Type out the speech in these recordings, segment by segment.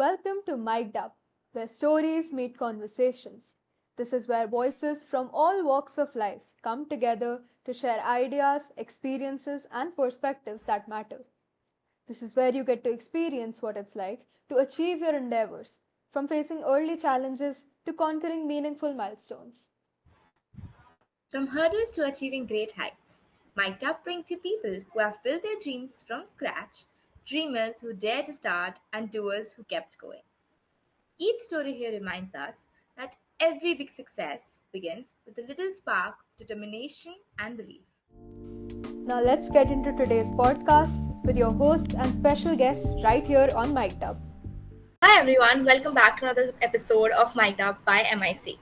Welcome to Mic'd Up, where stories meet conversations. This is where voices from all walks of life come together to share ideas, experiences, and perspectives that matter. This is where you get to experience what it's like to achieve your endeavors, from facing early challenges to conquering meaningful milestones. From hurdles to achieving great heights, Mic'd Up brings you people who have built their dreams from scratch, dreamers who dared to start, and doers who kept going. Each story here reminds us that every big success begins with a little spark of determination and belief. Now let's get into today's podcast with your hosts and special guests right here on Mic'd Up. Hi everyone, welcome back to another episode of Mic'd Up by MIC.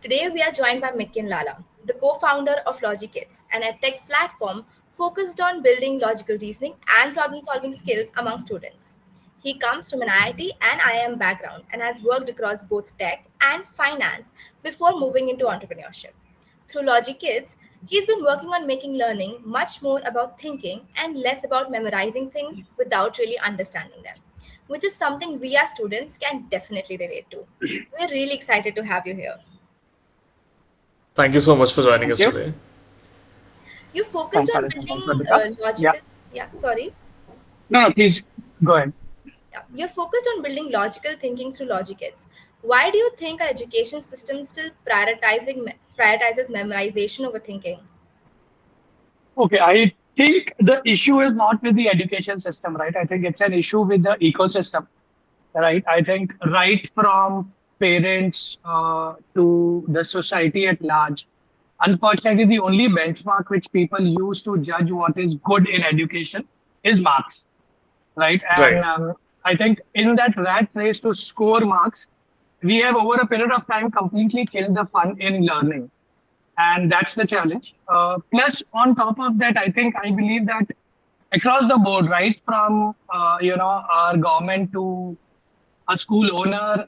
Today we are joined by Mikin Lala, the co-founder of LogiQids, an edtech platform focused on building logical reasoning and problem-solving skills among students. He comes from an IIT and IIM background and has worked across both tech and finance before moving into entrepreneurship. Through LogiQids, he's been working on making learning much more about thinking and less about memorizing things without really understanding them, which is something we as students can definitely relate to. We're really excited to have you here. Thank you so much for joining Thank us you. today. You focused Thanks, on Alisa. Thanks, building Radhika. Yeah. logical, yeah, sorry. No, please go ahead. Yeah, you're focused on building logical thinking through LogiCids. Why do you think our education system still prioritizes memorization over thinking? Okay, I think the issue is not with the education system, right? I think it's an issue with the ecosystem, right? I think right from parents to the society at large, unfortunately, the only benchmark which people use to judge what is good in education is marks, right? And Right. I think in that rat race to score marks, we have over a period of time completely killed the fun in learning. And that's the challenge. Plus, on top of that, I believe that across the board, right from our government to a school owner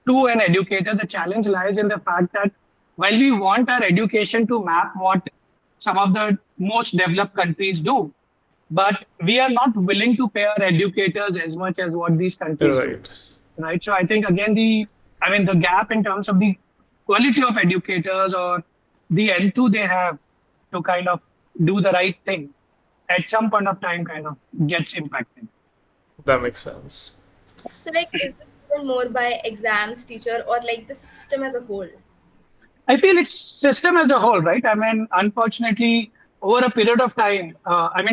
to an educator, the challenge lies in the fact that while we want our education to map what some of the most developed countries do, but we are not willing to pay our educators as much as what these countries do, Right. right? So I think again the gap in terms of the quality of educators or the enthusiasm they have to kind of do the right thing at some point of time kind of gets impacted. That makes sense. So, like, is it driven more by exams, teacher, or like the system as a whole? I feel it's system as a whole, right? I mean, unfortunately, over a period of time,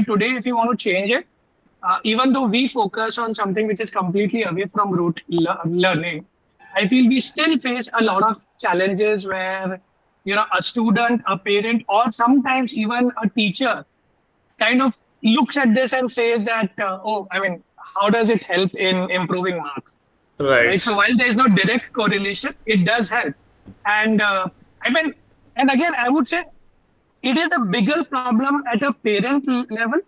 today, if you want to change it, even though we focus on something which is completely away from learning, I feel we still face a lot of challenges where, a student, a parent, or sometimes even a teacher kind of looks at this and says that, how does it help in improving marks? Right. So Right. while there is no direct correlation, it does help. And I mean, and again, I would say it is a bigger problem at a parent level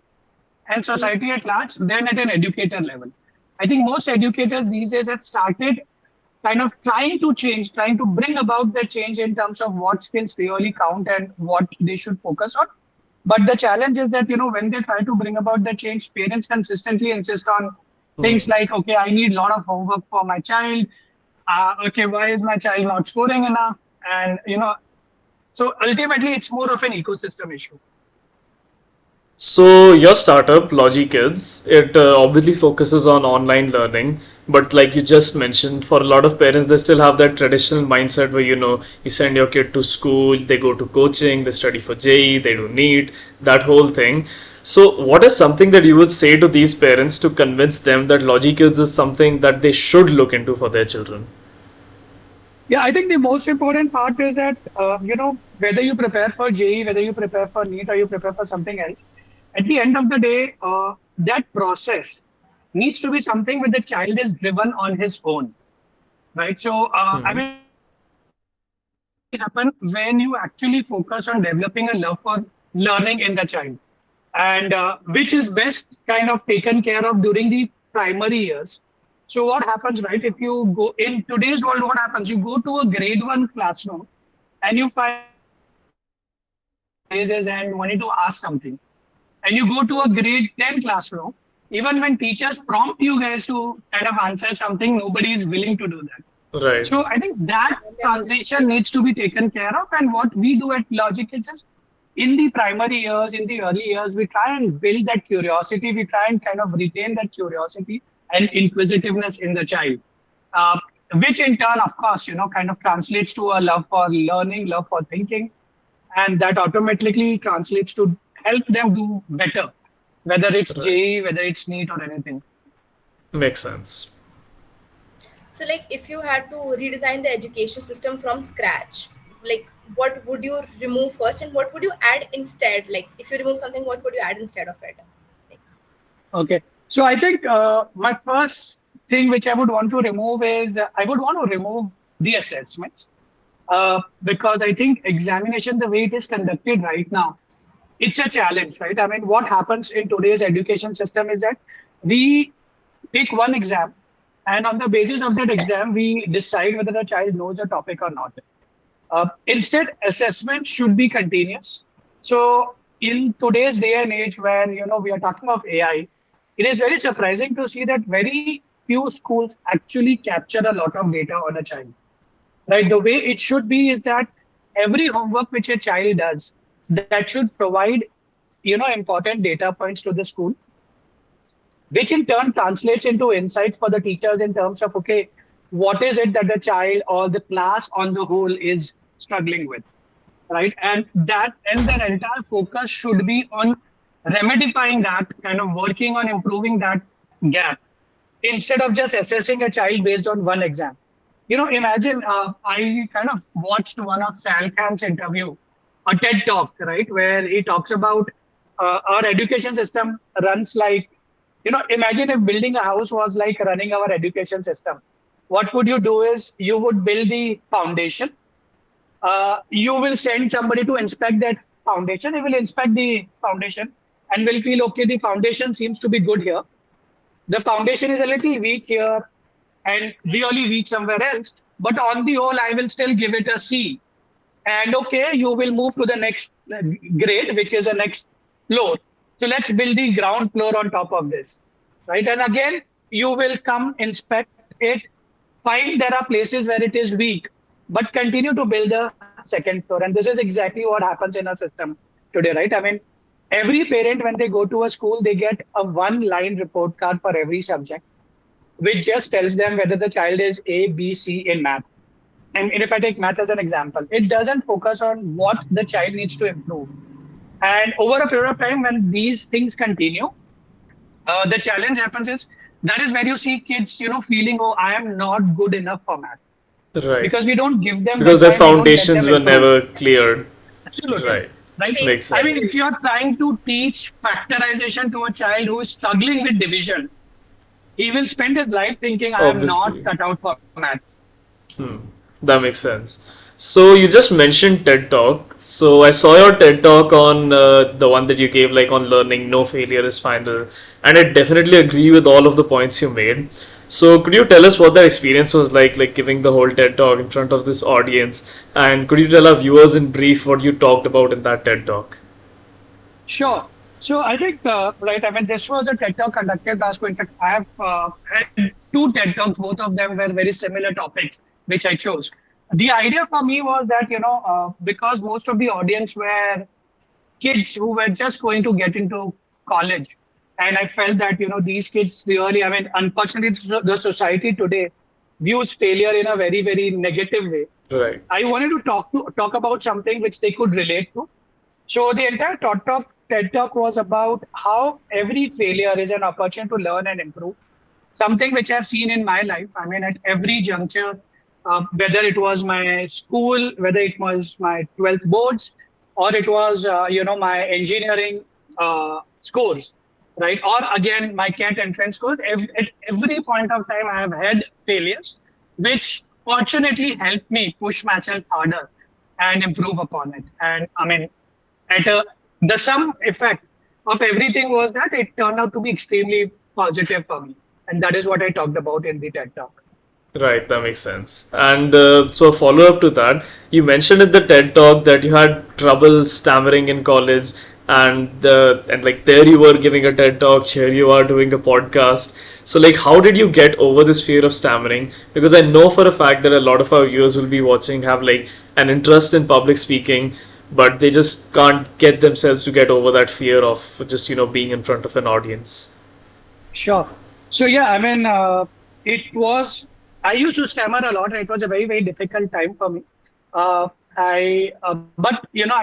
and society at large than at an educator level. I think most educators these days have started kind of trying to bring about the change in terms of what skills really count and what they should focus on. But the challenge is that, when they try to bring about the change, parents consistently insist on things Hmm. like, okay, I need a lot of homework for my child. Okay, why is my child not scoring enough? And, so ultimately it's more of an ecosystem issue. So your startup, LogiKids, it obviously focuses on online learning, but like you just mentioned, for a lot of parents, they still have that traditional mindset where you send your kid to school, they go to coaching, they study for JE, they do NEET, that whole thing. So what is something that you would say to these parents to convince them that LogiKids is something that they should look into for their children? Yeah, I think the most important part is that, whether you prepare for JE, whether you prepare for NEET or you prepare for something else, at the end of the day, that process needs to be something where the child is driven on his own, right? So, Hmm. happen when you actually focus on developing a love for learning in the child, and which is best kind of taken care of during the primary years. So what happens, right? If you go in today's world, what happens? You go to a grade 1 classroom and you find phases and wanting to ask something, and you go to a grade 10 classroom Even when teachers prompt you guys to kind of answer something, nobody is willing to do that. Right. So I think that transition needs to be taken care of. And what we do at LogiQuids is in the primary years, in the early years, we try and build that curiosity. We try and kind of retain that curiosity and inquisitiveness in the child, uh, which in turn, of course, kind of translates to a love for learning, love for thinking, and that automatically translates to help them do better, whether it's Right. JE, whether it's NEET or anything. Makes sense. So, like, if you had to redesign the education system from scratch, like, what would you remove first, and what would you add instead? Like, if you remove something, what would you add instead of it? Like, Okay. So I think my first thing which I would want to remove is I would want to remove the assessments, because I think examination, the way it is conducted right now, it's a challenge, right? I mean, what happens in today's education system is that we take one exam, and on the basis of that exam, we decide whether the child knows the topic or not. Instead, assessment should be continuous. So in today's day and age where we are talking of AI, it is very surprising to see that very few schools actually capture a lot of data on a child. Right? The way it should be is that every homework which a child does, that should provide important data points to the school, which in turn translates into insights for the teachers in terms of, okay, what is it that the child or the class on the whole is struggling with, right? And their entire focus should be on remedifying that, kind of working on improving that gap, instead of just assessing a child based on one exam. Imagine, I kind of watched one of Sal Khan's interview, a TED talk, right, where he talks about our education system runs like, imagine if building a house was like running our education system. What would you do is you would build the foundation. You will send somebody to inspect that foundation. He will inspect the foundation and will feel, okay, the foundation seems to be good here. The foundation is a little weak here and really weak somewhere else. But on the whole, I will still give it a C. And okay, you will move to the next grade, which is the next floor. So let's build the ground floor on top of this, right? And again, you will come inspect it, find there are places where it is weak, but continue to build the second floor. And this is exactly what happens in our system today, right? I mean, every parent, when they go to a school, they get a one-line report card for every subject, which just tells them whether the child is A, B, C in math. And if I take math as an example, it doesn't focus on what the child needs to improve. And over a period of time, when these things continue, the challenge happens is that is where you see kids, feeling, oh, I am not good enough for math, Right. because we don't give them Because the their time, we don't let foundations them were improve. never cleared. Absolutely. Right. Right. Makes I mean, sense. if you're trying to teach factorization to a child who is struggling with division, he will spend his life thinking, I am not Obviously. cut out for math. That makes sense. So you just mentioned TED Talk. So I saw your TED Talk on the one that you gave, like on learning, no failure is final, and I definitely agree with all of the points you made. So could you tell us what that experience was like giving the whole TED Talk in front of this audience, and could you tell our viewers in brief what you talked about in that TED Talk? Sure. So I think, right, I mean, this was a TED Talk conducted last week. In fact, I have had two TED Talks, both of them were very similar topics, which I chose. The idea for me was that, because most of the audience were kids who were just going to get into college. And I felt that, these kids really, I mean, unfortunately, the society today views failure in a very, very negative way. Right. I wanted to talk about something which they could relate to. So the entire TED Talk was about how every failure is an opportunity to learn and improve. Something which I've seen in my life. I mean, at every juncture, whether it was my school, whether it was my 12th boards, or it was, my engineering scores, right? Or again, my CAT entrance scores. At every point of time, I have had failures, which fortunately helped me push myself harder and improve upon it. And I mean, the sum effect of everything was that it turned out to be extremely positive for me. And that is what I talked about in the TED Talk. Right, that makes sense. And so, a follow up to that, you mentioned in the TED Talk that you had trouble stammering in college. and like there you were giving a TED talk, here you are doing a podcast. So like how did you get over this fear of stammering? Because I know for a fact that a lot of our viewers will be watching have like an interest in public speaking, but they just can't get themselves to get over that fear of just being in front of an audience. Sure. So yeah, I mean, it was. I used to stammer a lot. And it was a very difficult time for me. But I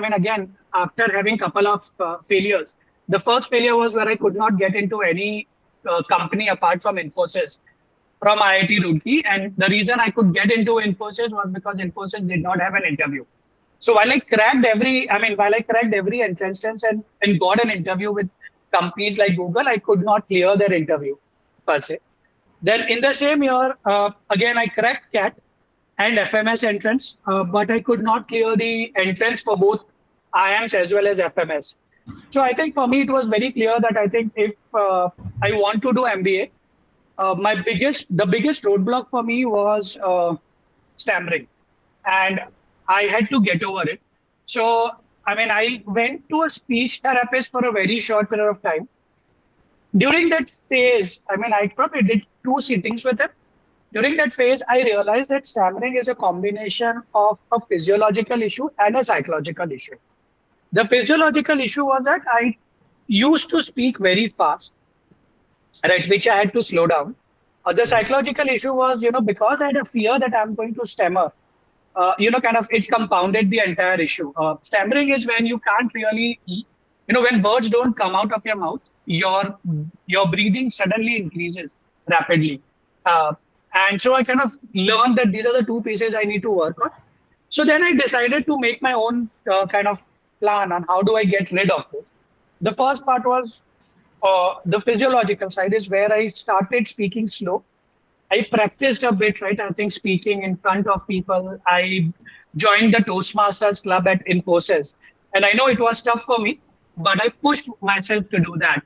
mean, again, after having couple of failures, the first failure was where I could not get into any company apart from Infosys, from IIT Roorkee, and the reason I could get into Infosys was because Infosys did not have an interview. So while I cracked every entrance test and got an interview with companies like Google, I could not clear their interview per se. Then in the same year, again, I cracked CAT and FMS entrance, but I could not clear the entrance for both IAMS as well as FMS. So I think for me, it was very clear that I think if I want to do MBA, the biggest roadblock for me was stammering, and I had to get over it. So I mean, I went to a speech therapist for a very short period of time. During that phase, I mean, I probably did two sittings with him. During that phase, I realized that stammering is a combination of a physiological issue and a psychological issue. The physiological issue was that I used to speak very fast, right, which I had to slow down. The psychological issue was, because I had a fear that I'm going to stammer, kind of it compounded the entire issue. Stammering is when you can't really, when words don't come out of your mouth, your breathing suddenly increases rapidly. Uh, and so I kind of learned that these are the two pieces I need to work on. So then I decided to make my own kind of plan on how do I get rid of this. The first part was the physiological side is where I started speaking slow. I practiced a bit, right? I think speaking in front of people. I joined the Toastmasters club at Infosys. And I know it was tough for me, but I pushed myself to do that.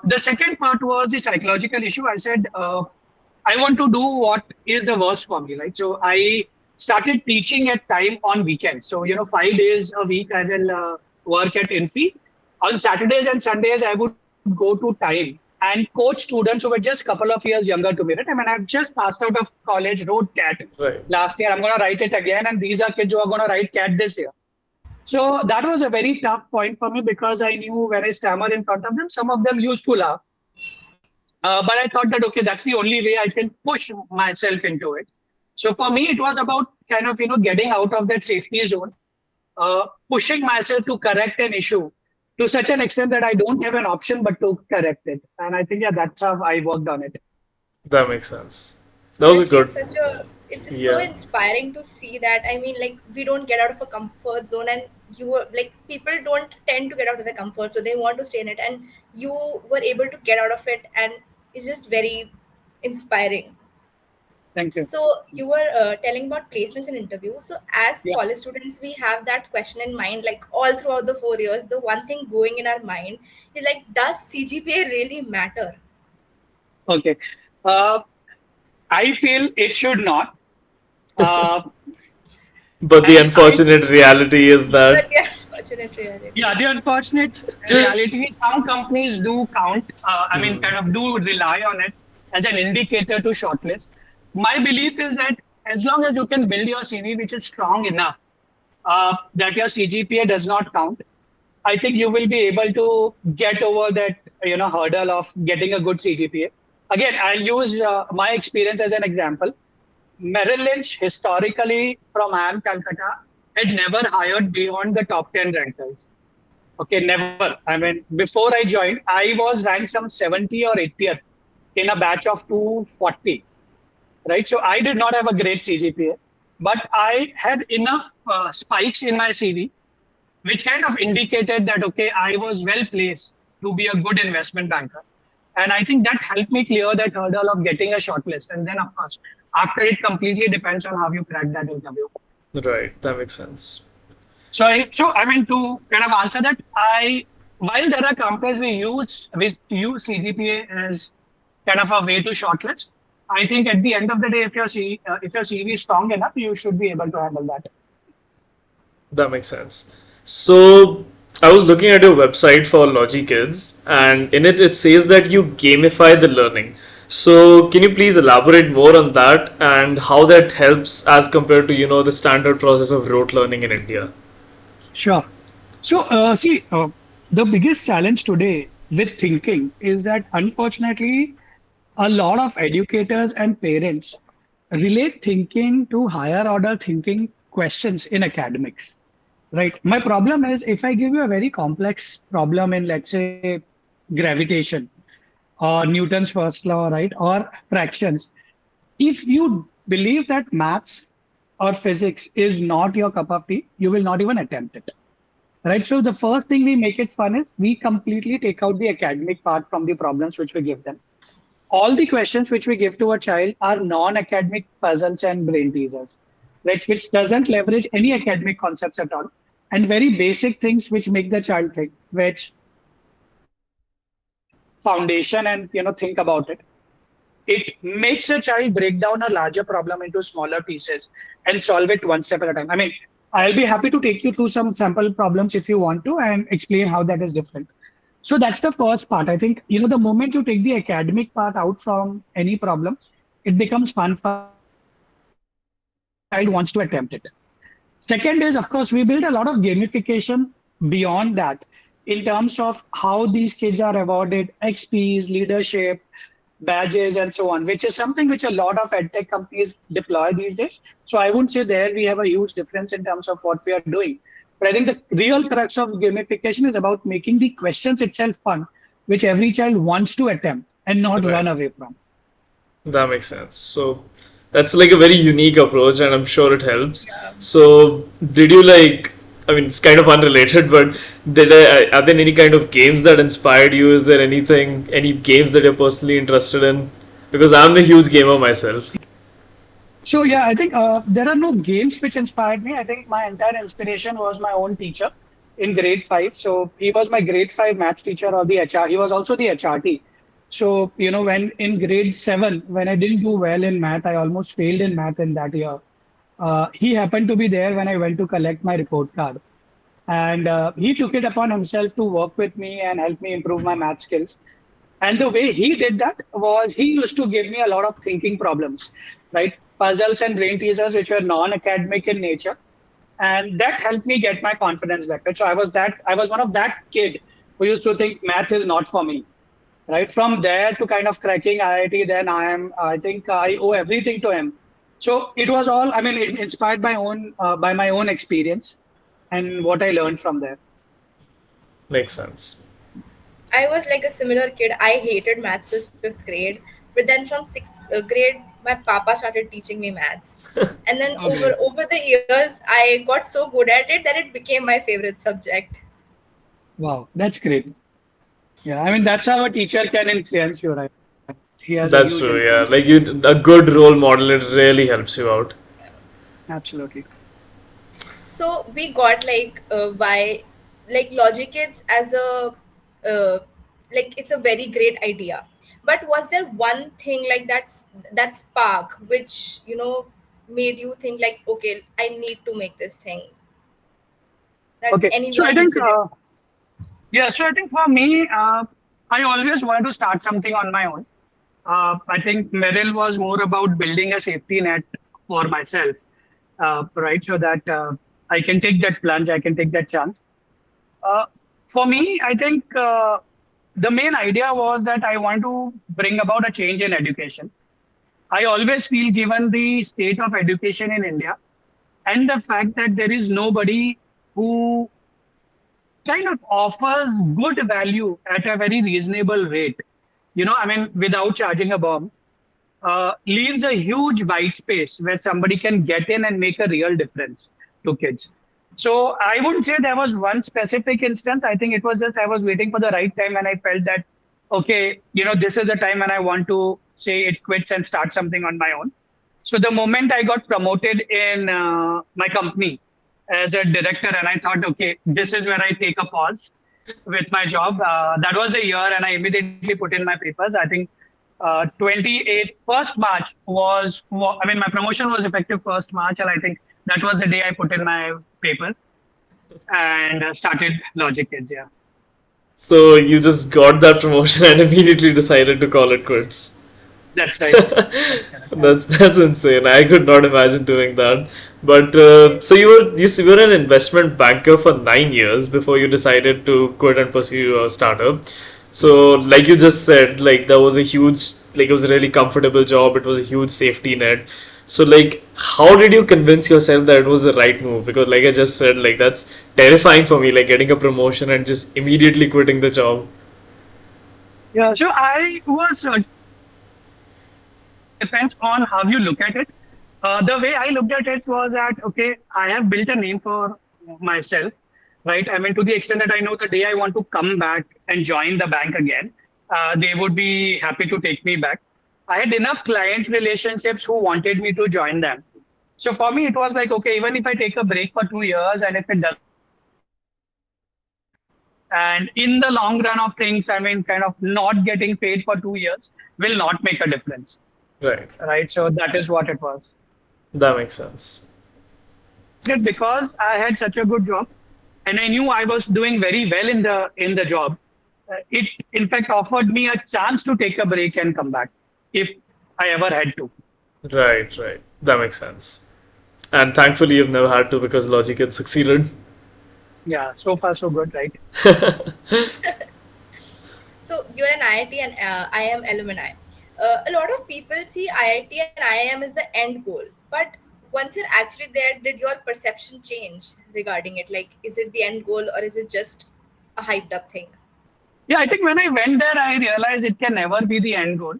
The second part was the psychological issue. I said, I want to do what is the worst for me, right? So I started teaching at time on weekends. So, 5 days a week, I will work at Infi. On Saturdays and Sundays, I would go to time and coach students who were just a couple of years younger to me. Right? I mean, I've just passed out of college, wrote CAT Right. last year. I'm going to write it again. And these are kids who are going to write CAT this year. So that was a very tough point for me because I knew when I stammered in front of them, some of them used to laugh. But I thought that, okay, that's the only way I can push myself into it. So for me, it was about kind of, getting out of that safety zone, pushing myself to correct an issue to such an extent that I don't have an option but to correct it. And I think, yeah, that's how I worked on it. That makes sense. That was a Honestly, good. it is so Yeah. inspiring to see that. I mean, like, we don't get out of a comfort zone, and people don't tend to get out of the comfort, so they want to stay in it, and you were able to get out of it, and it's just very inspiring. Thank you. So you were telling about placements and interviews. So as Yeah. college students, we have that question in mind, like all throughout the 4 years. The one thing going in our mind is like, does CGPA really matter? Okay. Uh, I feel it should not. Uh, But the and I unfortunate reality is But that. yeah, fortunate reality. Yeah, the unfortunate reality is some companies do count, kind of do rely on it as an indicator to shortlist. My belief is that as long as you can build your CV, which is strong enough, that your CGPA does not count, I think you will be able to get over that, hurdle of getting a good CGPA. Again, I'll use my experience as an example. Merrill Lynch, historically from IIM Calcutta, had never hired beyond the top 10 rankers. Okay, never. I mean, before I joined, I was ranked some 70 or 80th in a batch of 240, right? So I did not have a great CGPA, but I had enough spikes in my CV, which kind of indicated that, okay, I was well placed to be a good investment banker. And I think that helped me clear that hurdle of getting a shortlist. And then, of course, after it completely depends on how you crack that interview. Right, that makes sense. I mean, to kind of answer that, while there are companies we use CGPA as kind of a way to shortlist, I think at the end of the day, if your CV is strong enough, you should be able to handle that. That makes sense. So, I was looking at your website for LogiKids, and in it says that you gamify the learning. So can you please elaborate more on that and how that helps as compared to the standard process of rote learning in India? Sure. So, the biggest challenge today with thinking is that unfortunately, a lot of educators and parents relate thinking to higher order thinking questions in academics, right? My problem is if I give you a very complex problem in, let's say, gravitation or Newton's first law, right, or fractions, if you believe that maths or physics is not your cup of tea, you will not even attempt it. Right. So the first thing we make it fun is we completely take out the academic part from the problems which we give them. All the questions which we give to a child are non-academic puzzles and brain teasers, right? Which doesn't leverage any academic concepts at all, and very basic things which make the child think, which foundation and think about it. It makes a child break down a larger problem into smaller pieces and solve it one step at a time. I mean, I'll be happy to take you through some sample problems if you want to and explain how that is different. So that's the first part. I think, the moment you take the academic part out from any problem, it becomes fun for the child wants to attempt it. Second is, of course, we build a lot of gamification beyond that in terms of how these kids are awarded XPs, leadership, badges, and so on, which is something which a lot of edtech companies deploy these days. So I wouldn't say there we have a huge difference in terms of what we are doing. But I think the real crux of gamification is about making the questions itself fun, which every child wants to attempt and not run away Right. from. That makes sense. So that's like a very unique approach, and I'm sure it helps. Yeah. So did you like? I mean, it's kind of unrelated, but are there any kind of games that inspired you? Is there any games that you're personally interested in? Because I'm a huge gamer myself. So yeah, I think there are no games which inspired me. I think my entire inspiration was my own teacher in grade five. So he was my grade five maths teacher or the HR. He was also the HRT. So when in grade seven, when I didn't do well in math, I almost failed in math in that year. He happened to be there when I went to collect my report card. And he took it upon himself to work with me and help me improve my math skills. And the way he did that was he used to give me a lot of thinking problems, right? Puzzles and brain teasers, which were non-academic in nature. And that helped me get my confidence back. Right? So I was one of that kid who used to think math is not for me. Right. From there to kind of cracking IIT, then I think I owe everything to him. So it was all, I mean, inspired by my own experience and what I learned from there. Makes sense. I was like a similar kid. I hated maths till fifth grade, but then from sixth grade, my papa started teaching me maths, and then over Okay. over the years, I got so good at it that it became my favorite subject. Wow. That's great. Yeah. I mean, that's how a teacher can influence you, right? He has a huge That's true. influence. Yeah, like a good role model. It really helps you out. Absolutely. So we got like why like Logic Kids as a like it's a very great idea. But was there one thing like that spark which made you think like, okay, I need to make this thing that Okay. So I anyone think, incident? yeah. So I think for me, I always wanted to start something on my own. I think Merrill was more about building a safety net for myself, right? So that I can take that plunge, I can take that chance. Uh, for me, I think the main idea was that I want to bring about a change in education. I always feel, given the state of education in India and the fact that there is nobody who kind of offers good value at a very reasonable rate, I mean, without charging a bomb, leaves a huge white space where somebody can get in and make a real difference to kids. So I wouldn't say there was one specific instance. I think it was just I was waiting for the right time and I felt that, okay, this is the time when I want to say it quits and start something on my own. So the moment I got promoted in my company as a director, and I thought, okay, this is where I take a pause with my job. That was a year, and I immediately put in my papers. I think 28th, 1st March I mean, my promotion was effective 1st March, and I think that was the day I put in my papers. and started LogiQids. Yeah, So you just got that promotion and immediately decided to call it quits. that's right. That's correct. Yeah. That's insane. I could not imagine doing that. But so you were an investment banker for 9 years before you decided to quit and pursue your startup. So like you just said, like that was a huge, like it was a really comfortable job. It was a huge safety net. So like, how did you convince yourself that it was the right move? Because like I just said, like that's terrifying for me. Like getting a promotion and just immediately quitting the job. Yeah, so I was depends on how you look at it. The way I looked at it was that, okay, I have built a name for myself, right? I mean, to the extent that I know the day I want to come back and join the bank again, they would be happy to take me back. I had enough client relationships who wanted me to join them. So for me, it was like, okay, even if I take a break for 2 years and if it doesn't, and in the long run of things, I mean, kind of not getting paid for 2 years will not make a difference, Right. right? So that is what it was. That makes sense. It because I had such a good job and I knew I was doing very well in the job. It in fact offered me a chance to take a break and come back if I ever had to. Right, right. That makes sense. And thankfully, you've never had to because Logic had succeeded. Yeah, so far so good, right? So you're an IIT and IIM alumni. A lot of people see IIT and IIM as the end goal, but once you're actually there, did your perception change regarding it? Like, is it the end goal or is it just a hyped up thing? Yeah, I think when I went there, I realized it can never be the end goal.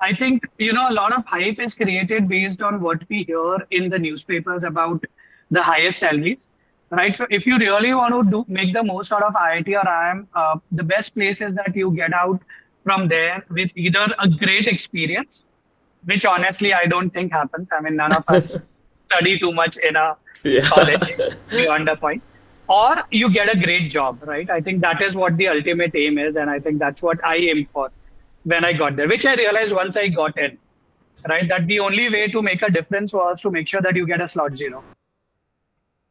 I think, a lot of hype is created based on what we hear in the newspapers about the highest salaries, right? So if you really want to make the most out of IIT or IIM, the best place is that you get out from there with either a great experience, which honestly I don't think happens. I mean, none of us study too much in a Yeah. college beyond a point, or you get a great job, right? I think that is what the ultimate aim is, and I think that's what I aim for when I got there, which I realized once I got in, right? That the only way to make a difference was to make sure that you get a slot zero.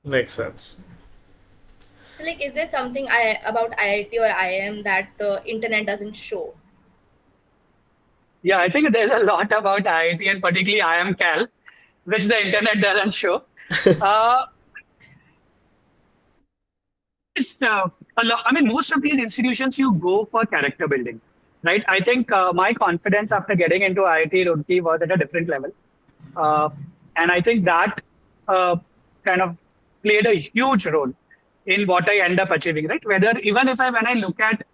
Makes sense. So, like, is there something about IIT or IIM that the internet doesn't show? Yeah, I think there's a lot about IIT and particularly IIM Cal, which the internet doesn't show. Uh, it's a lot. I mean, most of these institutions you go for character building, right? I think my confidence after getting into IIT Roorkee was at a different level, uh, and I think that uh, kind of played a huge role in what I end up achieving, right? Whether even if I when I look at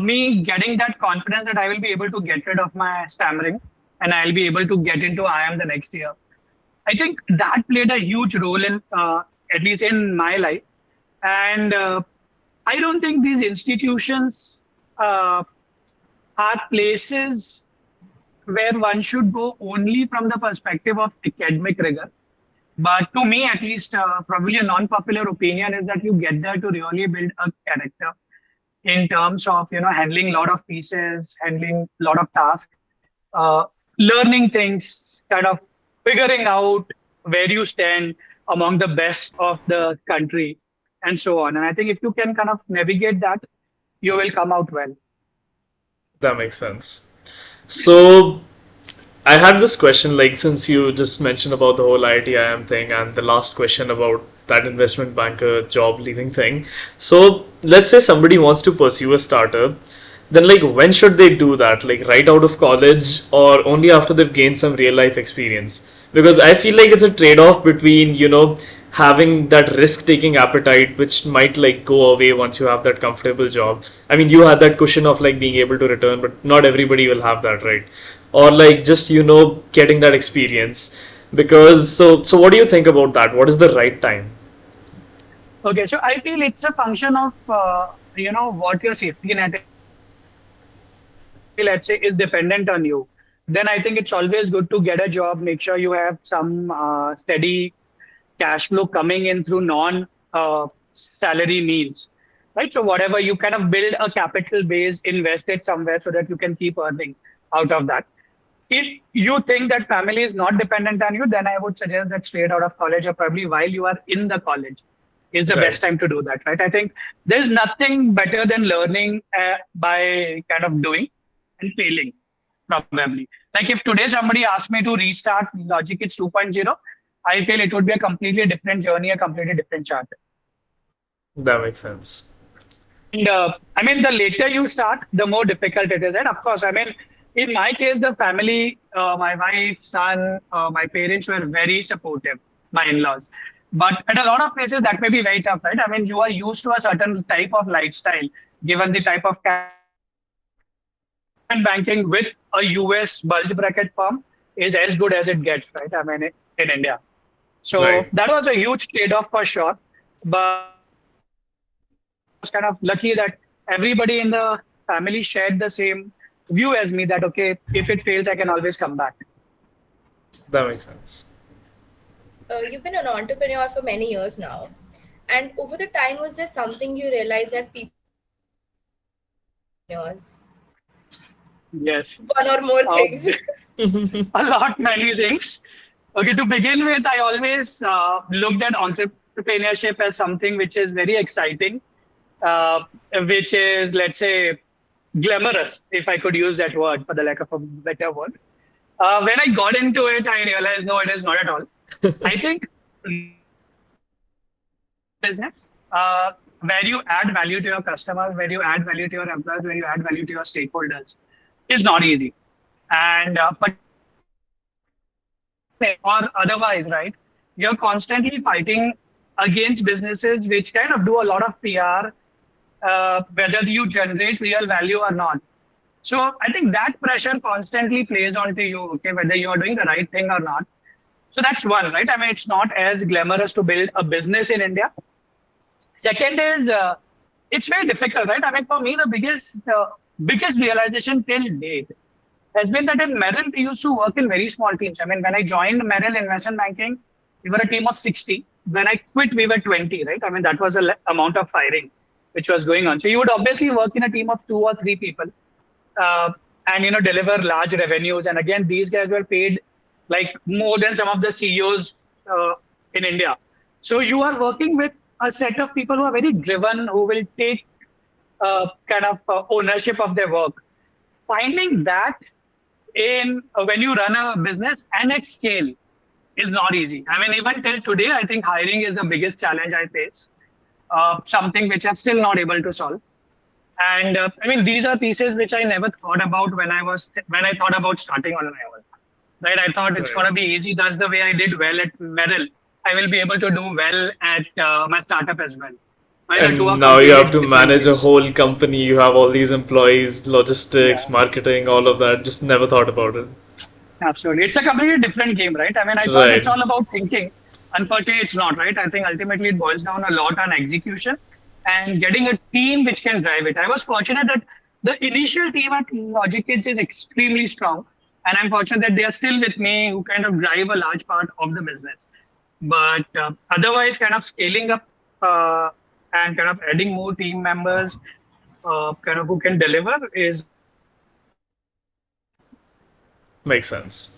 me getting that confidence that I will be able to get rid of my stammering and I'll be able to get into IIM the next year. I think that played a huge role in, at least in my life. And I don't think these institutions uh, are places where one should go only from the perspective of academic rigor. But to me, at least, probably a non-popular opinion is that you get there to really build a character in terms of handling a lot of pieces, handling a lot of tasks, uh, learning things, kind of figuring out where you stand among the best of the country, and so on. And I think if you can kind of navigate that, you will come out well. That makes sense. So I had this question, like since you just mentioned about the whole IIT-IIM thing and the last question about that investment banker job leaving thing. So let's say somebody wants to pursue a startup, then like when should they do that? Like right out of college or only after they've gained some real life experience? Because I feel like it's a trade-off between, having that risk-taking appetite which might like go away once you have that comfortable job. I mean, you had that cushion of like being able to return, but not everybody will have that, right? Or like just getting that experience. Because so what do you think about that? What is the right time? Okay, so I feel it's a function of what your safety net, let's say, is dependent on you. Then I think it's always good to get a job. Make sure you have some steady cash flow coming in through non salary means, right? So whatever you kind of build a capital base, invest it somewhere so that you can keep earning out of that. If you think that family is not dependent on you, then I would suggest that straight out of college or probably while you are in the college is the Right. best time to do that, right? I think there's nothing better than learning by kind of doing and failing, probably. Like if today somebody asked me to restart LogicKids 2.0, I feel it would be a completely different journey, a completely different chart. That makes sense. And I mean, the later you start, the more difficult it is. And of course, I mean, in my case, the family, my wife, son, my parents were very supportive, my in-laws. But at a lot of places, that may be very tough, right? I mean, you are used to a certain type of lifestyle, given the type of investment banking with a US bulge bracket firm is as good as it gets, right? I mean, in India. So Right. that was a huge trade-off for sure. But I was kind of lucky that everybody in the family shared the same view as me that, okay, if it fails, I can always come back. That makes sense. You've been an entrepreneur for many years now. And over the time, was there something you realized that people entrepreneurs? Yes. One or more Uh, things. a lot, many things. Okay, to begin with, I always looked at entrepreneurship as something which is very exciting, uh, which is, let's say, glamorous, if I could use that word for the lack of a better word. When I got into it, I realized no, it is not at all. I think business where you add value to your customers, where you add value to your employees, where you add value to your stakeholders is not easy. And but or otherwise, right? You're constantly fighting against businesses which kind of do a lot of PR, whether you generate real value or not. So I think that pressure constantly plays onto you, okay, whether you are doing the right thing or not. So that's one, right? I mean, it's not as glamorous to build a business in India. Second is it's very difficult, right? I mean, for me, the biggest realization till date has been that in Merrill, we used to work in very small teams. I mean, when I joined Merrill Investment Banking, we were a team of 60. When I quit, we were 20, right? I mean, that was the amount of firing which was going on. So you would obviously work in a team of two or three people, uh, and deliver large revenues. And again, these guys were paid like more than some of the CEOs in India. So you are working with a set of people who are very driven, who will take kind of ownership of their work. Finding that in when you run a business and at scale is not easy. I mean, even till today, I think hiring is the biggest challenge I face. Something which I'm still not able to solve. And I mean, these are pieces which I never thought about when I thought about starting on my own. Right? I thought it's Right. gonna be easy. That's the way I did well at Merrill. I will be able to do well at my startup as well. Right? The two And are now you completely have to different manage a things. whole company. You have all these employees, logistics, Yeah. marketing, all of that. Just never thought about it. Absolutely. It's a completely different game, right? I mean, I thought it's Right. all about thinking. Unfortunately, it's not, right? I think ultimately it boils down a lot on execution and getting a team which can drive it. I was fortunate that the initial team at LogiQuids is extremely strong. And I'm fortunate that they are still with me who kind of drive a large part of the business. But otherwise, kind of scaling up and kind of adding more team members kind of who can deliver is Makes sense.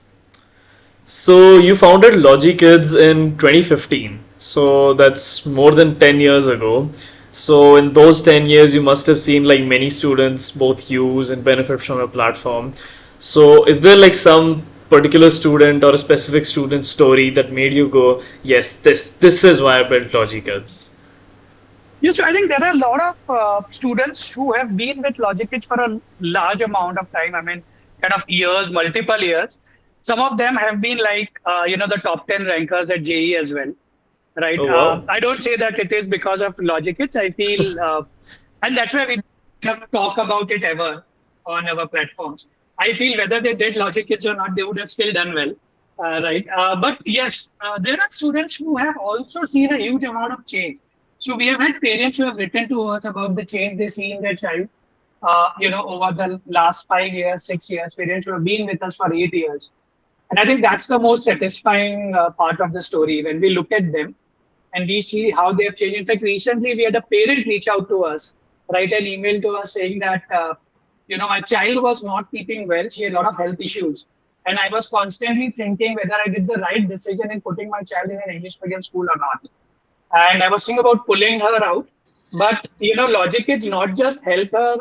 So you founded LogiKids in 2015. So that's more than 10 years ago. So in those 10 years, you must have seen like many students both use and benefit from your platform. So is there like some particular student or a specific student story that made you go, yes, this is why I built LogiKids? Yes, so I think there are a lot of students who have been with LogicPitch for a large amount of time. I mean, kind of years, multiple years. Some of them have been like, the top 10 rankers at JE as well, right? Oh wow. I don't say that it is because of LogicPitch. I feel, and that's why we don't talk about it ever on our platforms. I feel whether they did LogicPitch or not, they would have still done well, right? But yes, there are students who have also seen a huge amount of change. So we have had parents who have written to us about the change they see in their child, over the last 5 years, 6 years, parents who have been with us for 8 years. And I think that's the most satisfying part of the story when we look at them and we see how they have changed. In fact, recently we had a parent reach out to us, write an email to us saying that, my child was not keeping well. She had a lot of health issues. And I was constantly thinking whether I did the right decision in putting my child in an English medium school or not. and I was thinking about pulling her out. But Logic Kids not just help her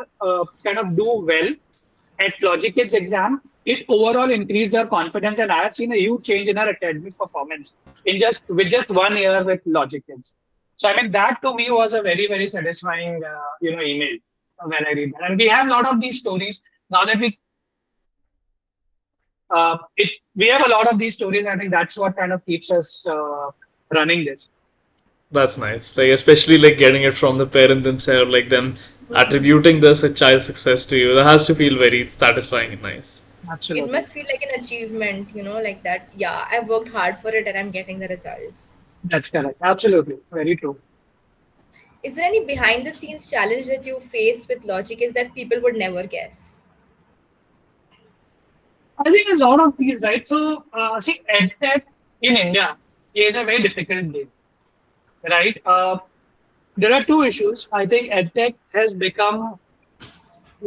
kind of do well at Logic Kids exam, it overall increased her confidence, and I have seen a huge change in her academic performance in just 1 year with Logic Kids. So I mean that to me was a very satisfying email when I read that. And we have a lot of these stories now that we have a lot of these stories. I think that's what kind of keeps us running this. That's nice. Like especially like getting it from the parent themselves, like them attributing this a child success to you. That has to feel very satisfying and nice. It Absolutely. must feel like an achievement, like that. Yeah, I've worked hard for it and I'm getting the results. That's correct. Absolutely. Very true. Is there any behind the scenes challenge that you face with Logic is that people would never guess? I think a lot of these, right? So, see, edtech in India is a very difficult game, right? There are two issues. I think edtech has become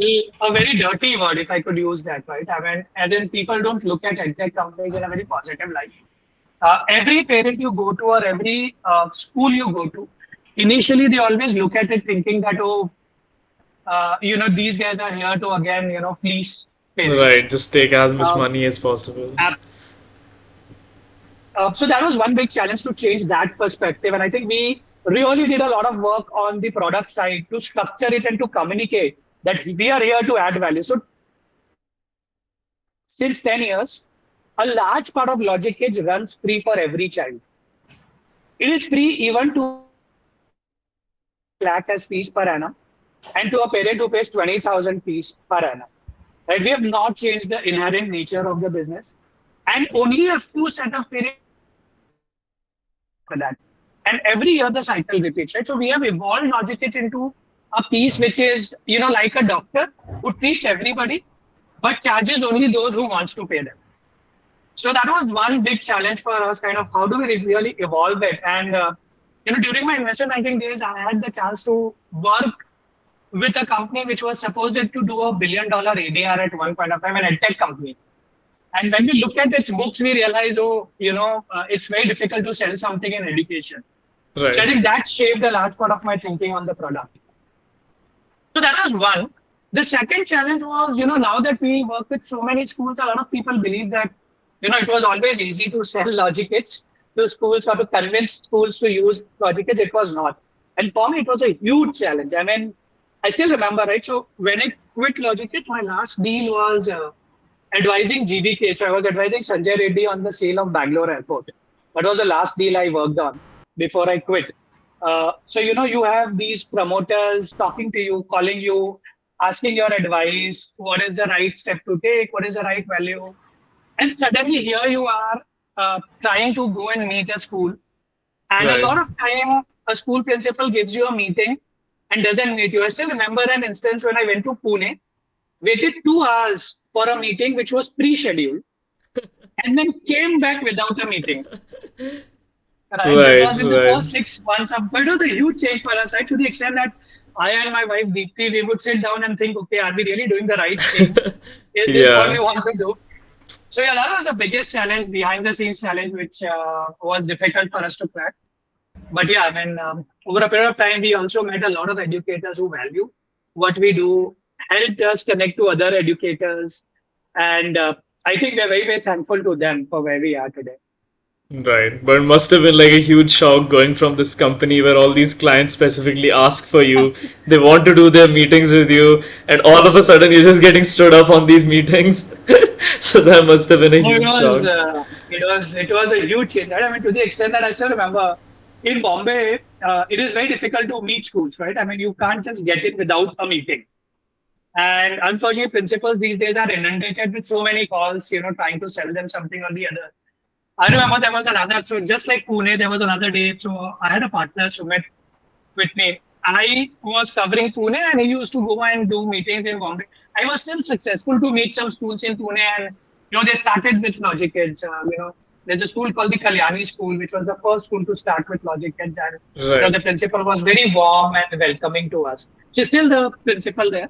a very dirty word, if I could use that, right? I mean, as in people don't look at edtech companies in a very positive light. Every parent you go to or every school you go to, initially they always look at it thinking that, oh, these guys are here to again, fleece parents. Right, just take as much Um, money as possible. so that was one big challenge to change that perspective. And I think we really did a lot of work on the product side to structure it and to communicate that we are here to add value. So since 10 years, a large part of Logic Kids runs free for every child. It is free even to lakh as fees per annum and to a parent who pays 20,000 fees per annum. Right? We have not changed the inherent nature of the business. And only a few set of parents for that. And every year the cycle repeats, right? So we have evolved Logikit into a piece which is, like a doctor who treats everybody, but charges only those who wants to pay them. So that was one big challenge for us, kind of how do we really evolve it? And, during my investment banking days, I had the chance to work with a company which was supposed to do $1 billion ADR at one point of time, an edtech company. And when we look at its books, we realize, oh, it's very difficult to sell something in education. So I Right. think that shaped a large part of my thinking on the product. So that was one. The second challenge was, now that we work with so many schools, a lot of people believe that, it was always easy to sell Logic Kits to schools or to convince schools to use Logic Kits. It was not. And for me, it was a huge challenge. I mean, I still remember, right? So when I quit Logic Kit, my last deal was advising GBK. So I was advising Sanjay Reddy on the sale of Bangalore airport. That was the last deal I worked on before I quit. So, you have these promoters talking to you, calling you, asking your advice. What is the right step to take? What is the right value? And suddenly here you are trying to go and meet a school. And a Right. lot of time, a school principal gives you a meeting and doesn't meet you. I still remember an instance when I went to Pune, waited 2 hours for a meeting which was pre-scheduled, and then came back without a meeting. Right, that Right, was in the right. first 6 months of, but it was a huge change for us, right? To the extent that I and my wife Deepthi, we would sit down and think, okay, are we really doing the right thing? Is this what Yeah. we want to do? So yeah, that was the biggest challenge, behind the scenes challenge, which was difficult for us to crack. But yeah, I mean, over a period of time, we also met a lot of educators who value what we do, helped us connect to other educators, and I think we're very thankful to them for where we are today. Right, but it must have been like a huge shock going from this company where all these clients specifically ask for you, they want to do their meetings with you, and all of a sudden you're just getting stood up on these meetings. So that must have been a No, huge shock. it was a huge change. Right? I mean, to the extent that I still remember in Bombay, it is very difficult to meet schools, right? I mean, you can't just get in without a meeting. And unfortunately, principals these days are inundated with so many calls, trying to sell them something or the other. I remember there was another, so just like Pune, there was another day. So I had a partner, Sumit, with me. I was covering Pune and he used to go and do meetings in Bombay. I was still successful to meet some schools in Pune and, they started with Logic Kids. There's a school called the Kalyani School, which was the first school to start with Logic Kids. And, Right. the principal was very warm and welcoming to us. She's still the principal there.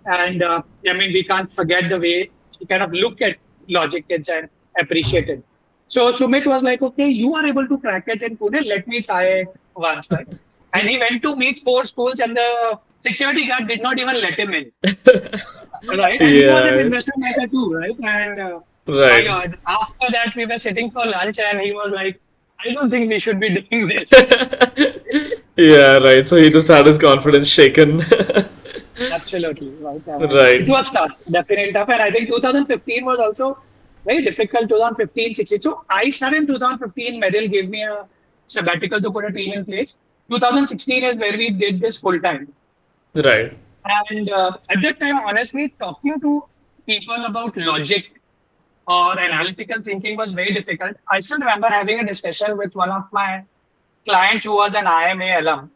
And I mean, we can't forget the way she kind of looked at Logic Kids and appreciated. So Sumit was like, okay, you are able to crack it in Pune. Let me try it once, right? And he went to meet four schools, and the security guard did not even let him in, right? And he was an Yeah, investment banker too, right? And my right. God, after that, we were sitting for lunch, and he was like, I don't think we should be doing this. Yeah, right. So he just had his confidence shaken. Absolutely, right. It Right. was tough, definitely tough. And I think 2015 was also very difficult, 2015, 16. So I started in 2015, Merrill gave me a sabbatical to put a team in place. 2016 is where we did this full time. Right. And at that time, honestly, talking to people about logic or analytical thinking was very difficult. I still remember having a discussion with one of my clients who was an IMA alum.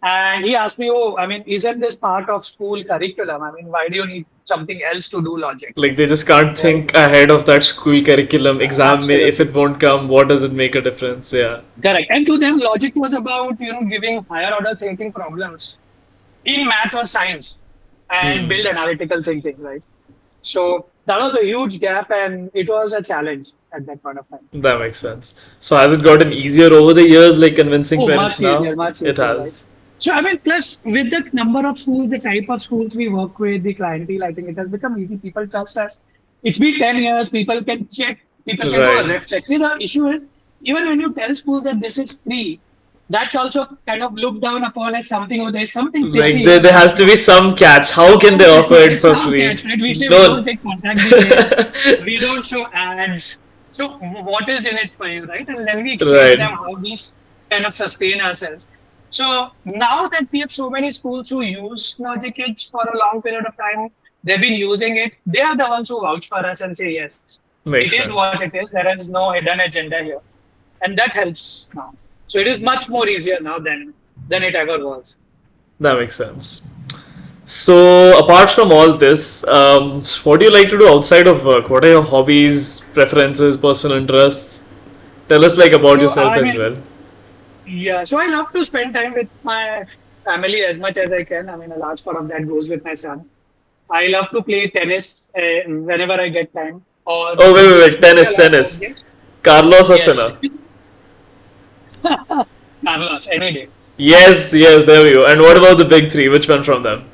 And he asked me, oh, I mean, isn't this part of school curriculum? I mean, why do you need something else to do logic? Like they just can't Right. think ahead of that school curriculum exam. If Absolutely. it won't come, what does it make a difference? Yeah. Correct. And to them, logic was about, giving higher order thinking problems in math or science and Hmm. build analytical thinking, right? So that was a huge gap and it was a challenge at that point of time. That makes sense. So has it gotten easier over the years, like convincing Oh, parents now? much It easier, right? has. So, I mean, plus with the number of schools, the type of schools we work with, the clientele, I think it has become easy. People trust us. It's been 10 years, people can check, people can do a Right. ref check. See, the issue is, even when you tell schools that this is free, that's also kind of looked down upon as something, or there's something fishy Like here. there has to be some catch. How can they Some offer fishy, it there's for some free? catch, right? We say we don't No. take contact details, we don't show ads. So, what is in it for you, right? And then we explain to them Right. how we kind of sustain ourselves. So now that we have so many schools who use LogiCids for a long period of time, they've been using it. They are the ones who vouch for us and say, yes, it Makes is what it sense. is. There is no hidden agenda here. And that helps now. So it is much more easier now than it ever was. That makes sense. So, apart from all this, what do you like to do outside of work? What are your hobbies, preferences, personal interests? Tell us like about So yourself I as mean, well. yeah, so I love to spend time with my family as much as I can. I mean, a large part of that goes with my son. I love to play tennis whenever I get time, or Oh, wait, wait, wait. especially a Tennis, lot of board tennis. games. Carlos or Yes, Sinner? Carlos, any day. Yes, yes, there we go. And what about the big three? Which one from them?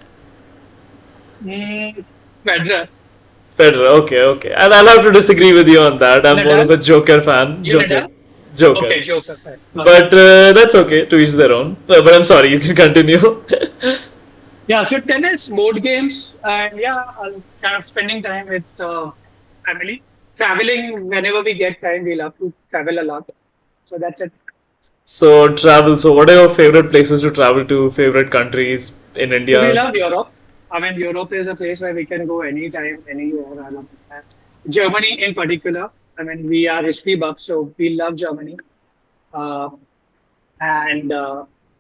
Mm, Federer, Federer. Okay, okay. And I'll have to disagree with you on that. I'm more of Nadal, a Joker fan. you Joker. Nadal. Joker. Okay, Joker, fine. Got it. But that's okay. To each their own. But I'm sorry, you can continue. Yeah, so tennis, board games, and yeah, I'll kind of spending time with family. Traveling whenever we get time, we love to travel a lot. So that's it. So, travel. So, what are your favorite places to travel to? Favorite countries in So we India? love Europe. I mean, Europe is a place where we can go anytime, anywhere. I love that. Germany in particular. I mean, we are history buffs, so we love Germany. Uh, and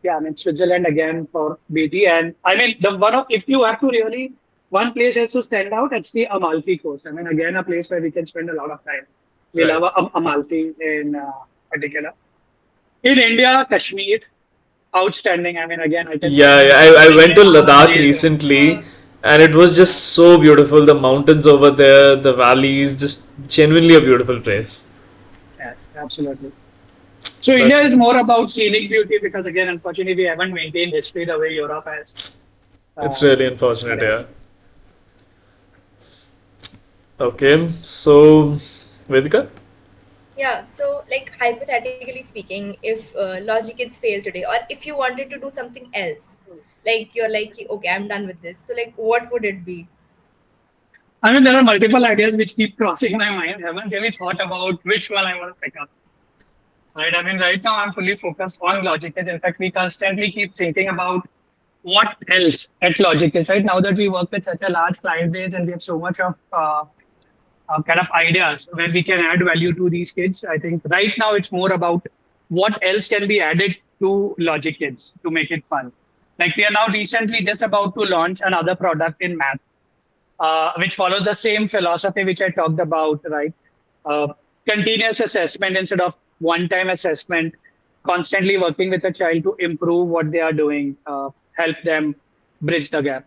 yeah, I mean Switzerland again for beauty. And I mean the one of if you have to really one place has to stand out, it's the Amalfi Coast. I mean again a place where we can spend a lot of time. We Right. love Amalfi in particular. In India, Kashmir, outstanding. I mean again I can Yeah, yeah. spend I went to days and Ladakh days there. recently and it was just so beautiful. The mountains over there, the valleys, just genuinely a beautiful place. Yes, absolutely. So India That's is more about scenic beauty because again, unfortunately, we haven't maintained history the way Europe has. it's Uh, really but unfortunate, yeah. yeah. Okay, so Vedika? Yeah, so like hypothetically speaking, if Logic Kids fail today, or if you wanted to do something else, like you're like, okay, I'm done with this. So like, what would it be? I mean, there are multiple ideas which keep crossing my mind. Haven't really thought about which one I want to pick up. Right. I mean, right now I'm fully focused on LogicEdge. In fact, we constantly keep thinking about what else at LogicEdge. Right now that we work with such a large client base and we have so much of kind of ideas where we can add value to these kids. I think right now it's more about what else can be added to LogicEdge to make it fun. Like we are now recently just about to launch another product in math which follows the same philosophy which I talked about, right? Uh, Continuous assessment instead of one-time assessment, constantly working with a child to improve what they are doing, help them bridge the gap.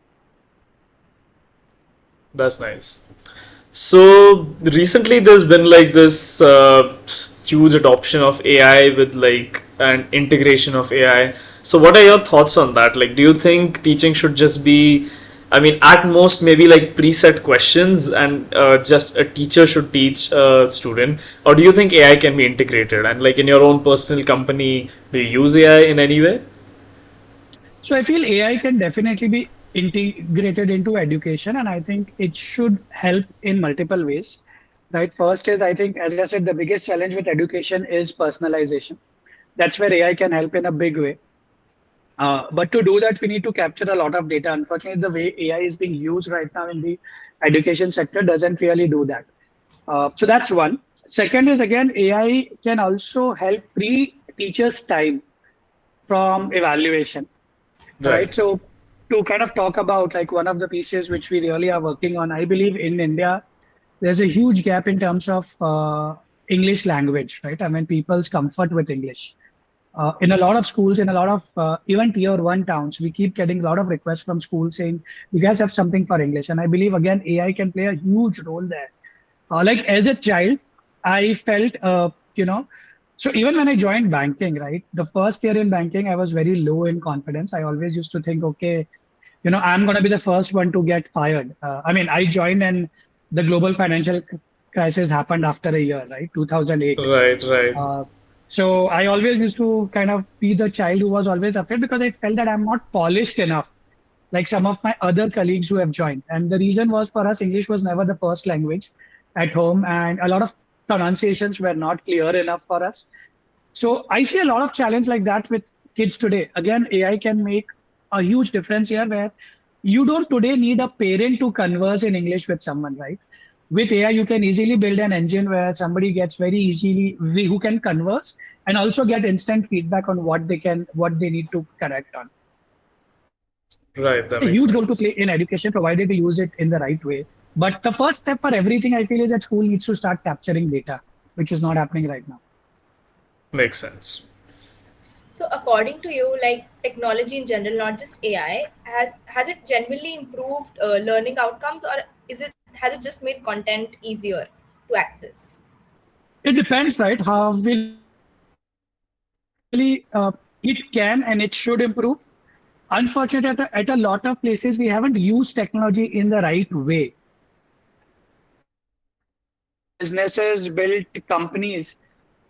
That's nice. So recently, there's been like this huge adoption of AI with like an integration of AI. So what are your thoughts on that? Like, do you think teaching should just be, I mean, at most maybe like preset questions and just a teacher should teach a student, or do you think AI can be integrated? And like in your own personal company, do you use AI in any way? So I feel AI can definitely be integrated into education, and I think it should help in multiple ways. Right. First is I think, as I said, the biggest challenge with education is personalization. That's where AI can help in a big way. But to do that, we need to capture a lot of data. Unfortunately, the way AI is being used right now in the education sector doesn't really do that. So that's one. Second is again, AI can also help free teachers' time from evaluation. Right. Right. So to kind of talk about like one of the pieces which we really are working on, I believe in India, there's a huge gap in terms of English language, right? I mean, people's comfort with English. In a lot of schools, in a lot of even tier one towns, we keep getting a lot of requests from schools saying, you guys have something for English. And I believe, again, AI can play a huge role there. Like as a child, I felt, so even when I joined banking, right, the first year in banking, I was very low in confidence. I always used to think, okay, I'm going to be the first one to get fired. I mean, I joined and the global financial crisis happened after a year, right? 2008. Right. Right. Uh, so I always used to kind of be the child who was always afraid because I felt that I'm not polished enough, like some of my other colleagues who have joined. And the reason was for us, English was never the first language at home, and a lot of pronunciations were not clear enough for us. So I see a lot of challenge like that with kids today. Again, AI can make a huge difference here where you don't today need a parent to converse in English with someone, right? With AI, you can easily build an engine where somebody gets very easily who can converse and also get instant feedback on what they need to correct on. Right. Has That a makes huge role to play sense. in education, provided we use it in the right way. But the first step for everything I feel is that school needs to start capturing data, which is not happening right now. Makes sense. So, according to you, like technology in general, not just AI, has it genuinely improved learning outcomes, or is it has it just made content easier to access? It depends, right? How will it can and it should improve. Unfortunately, at a lot of places, we haven't used technology in the right way. Businesses built companies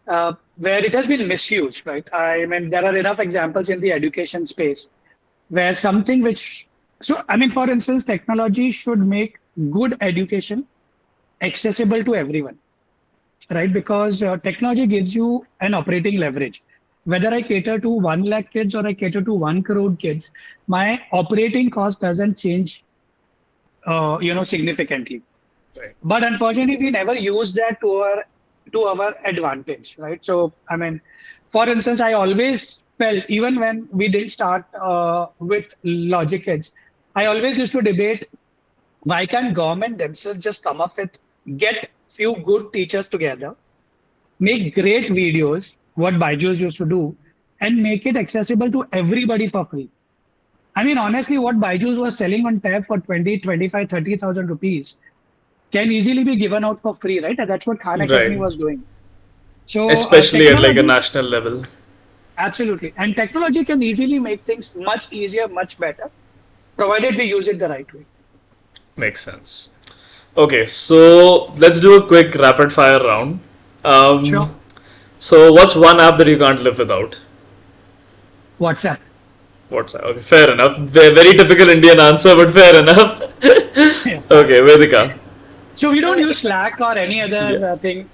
where it has been misused, right? I mean, there are enough examples in the education space where something which, so I mean, for instance, technology should make good education accessible to everyone, right? Because technology gives you an operating leverage. Whether I cater to 1 lakh kids or I cater to 1 crore kids, my operating cost doesn't change, significantly. Right. But unfortunately, we never use that to our advantage, right? So, I mean, for instance, I always felt even when we did start with LogiQuids, I always used to debate why can't government themselves just come up with get few good teachers together, make great videos, what Byju's used to do, and make it accessible to everybody for free. I mean, honestly, what Byju's was selling on tab for 20, 25, 30,000 rupees can easily be given out for free, right? And that's what Khan Academy Right. was doing. So Especially at like a technology, national level. absolutely. And technology can easily make things much easier, much better, provided we use it the right way. Makes sense. Okay, so let's do a quick rapid fire round. Sure. So what's one app that you can't live without? WhatsApp. WhatsApp. Okay, fair enough. Very typical Indian answer, but fair enough. Yeah. Okay, Vedika. So we don't Uh, use Slack or any Yeah. other thing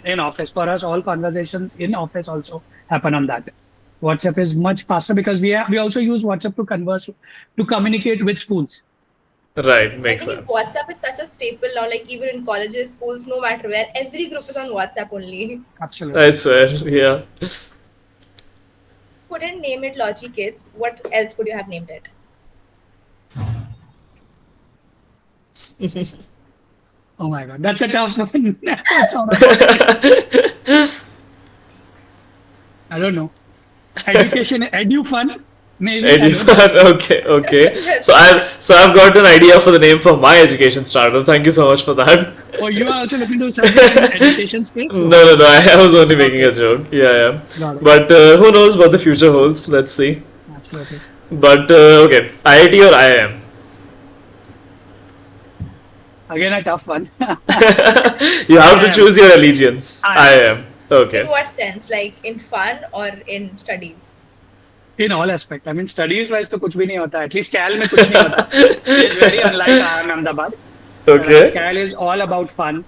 in office. For us, all conversations in office also happen on that. WhatsApp is much faster because we also use WhatsApp to converse to communicate with schools. Right, I makes think sense. WhatsApp is such a staple now, like even in colleges, schools, no matter where, every group is on WhatsApp only. I Absolutely. swear, yeah. Couldn't name it Logi Kids. What else would you have named it? Oh my God, that's a tough one. Never thought about it. I don't know. Education, edu fun. Maybe, I don't know. Edufan. Okay, okay. So That's I've got an idea for the name for my education startup. Thank you so much for that. Or you are also looking to something in education space? No, So, no, no. I was only making a okay, joke. Yeah, yeah. got it. But who knows what the future holds? Let's see. Absolutely. But okay, IIT or IIM? Again, a tough one. You have I to am. choose your allegiance. I am. IIM. in Okay. what sense? Like in fun or in studies? In all aspect. I mean, studies wise तो कुछ भी नहीं होता. At least Cal में कुछ नहीं होता. It is very unlike IIM Ahmedabad. Right? Okay. Cal is all about fun.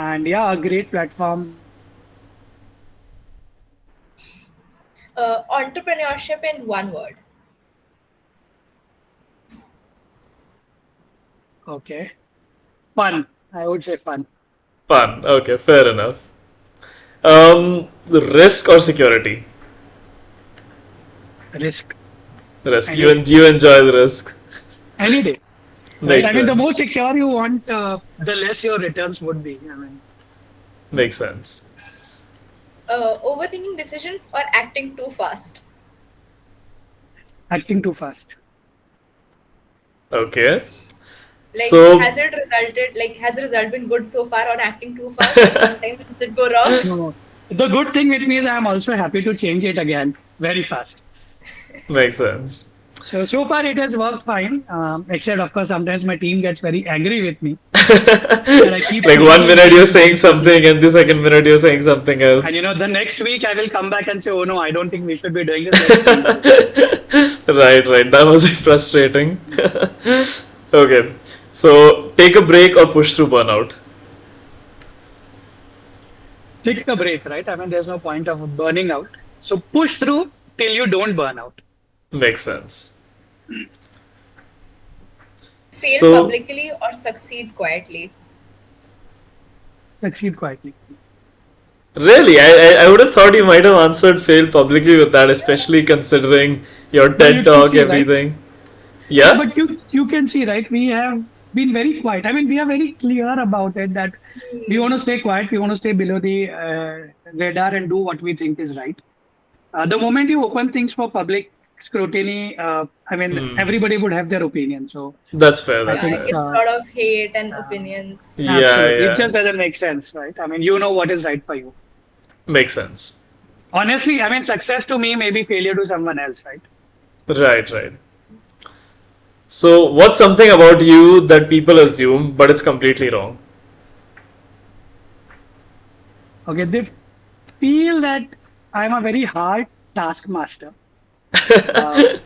And yeah, a great platform. Entrepreneurship in one word. Okay. Fun. I would say fun. Fun. Okay, fair enough. Risk or security? Risk. Risk. Any day. You enjoy the risk. Any day. Right? Makes I mean, the more sense. secure you want, the less your returns would be. I mean, Makes sense. Overthinking decisions or acting too fast. acting too fast. Okay. Like, So has the result been good so far on acting too fast, or sometimes does it go wrong? No, no. The good thing with me is I'm also happy to change it again very fast. makes sense. So far it has worked fine. Except of course sometimes my team gets very angry with me and I keep Like one changing minute you're things. saying something and the second minute you're saying something And else. the next week I will come back and say, oh no, I don't think we should be doing this. Let's change this. Right, right. That must be frustrating. Okay. So take a break or push through burnout. Take a break, right? I mean, there's no point of burning out. So push through till you don't burn out. Makes sense. Fail So publicly or succeed quietly. Succeed quietly. really, I would have thought you might have answered fail publicly with that, especially considering your But TED you can talk, see, right? everything. Yeah, Yeah? but you can see, right? We have been very quiet. I mean, we are very clear about it that we want to stay quiet. We want to stay below the radar and do what we think is right. The moment you open things for public scrutiny, I mean, Hmm. everybody would have their opinion. So That's fair. I That's Yeah, think it fair. gets a lot of hate and opinions. Yeah, absolutely, it yeah. just doesn't make sense, right? I mean, you know what is right for you. Makes sense. Honestly, I mean, success to me may be failure to someone else, right? Right, right. So what's something about you that people assume, but it's completely wrong? Okay, they feel that I'm a very hard taskmaster. Uh,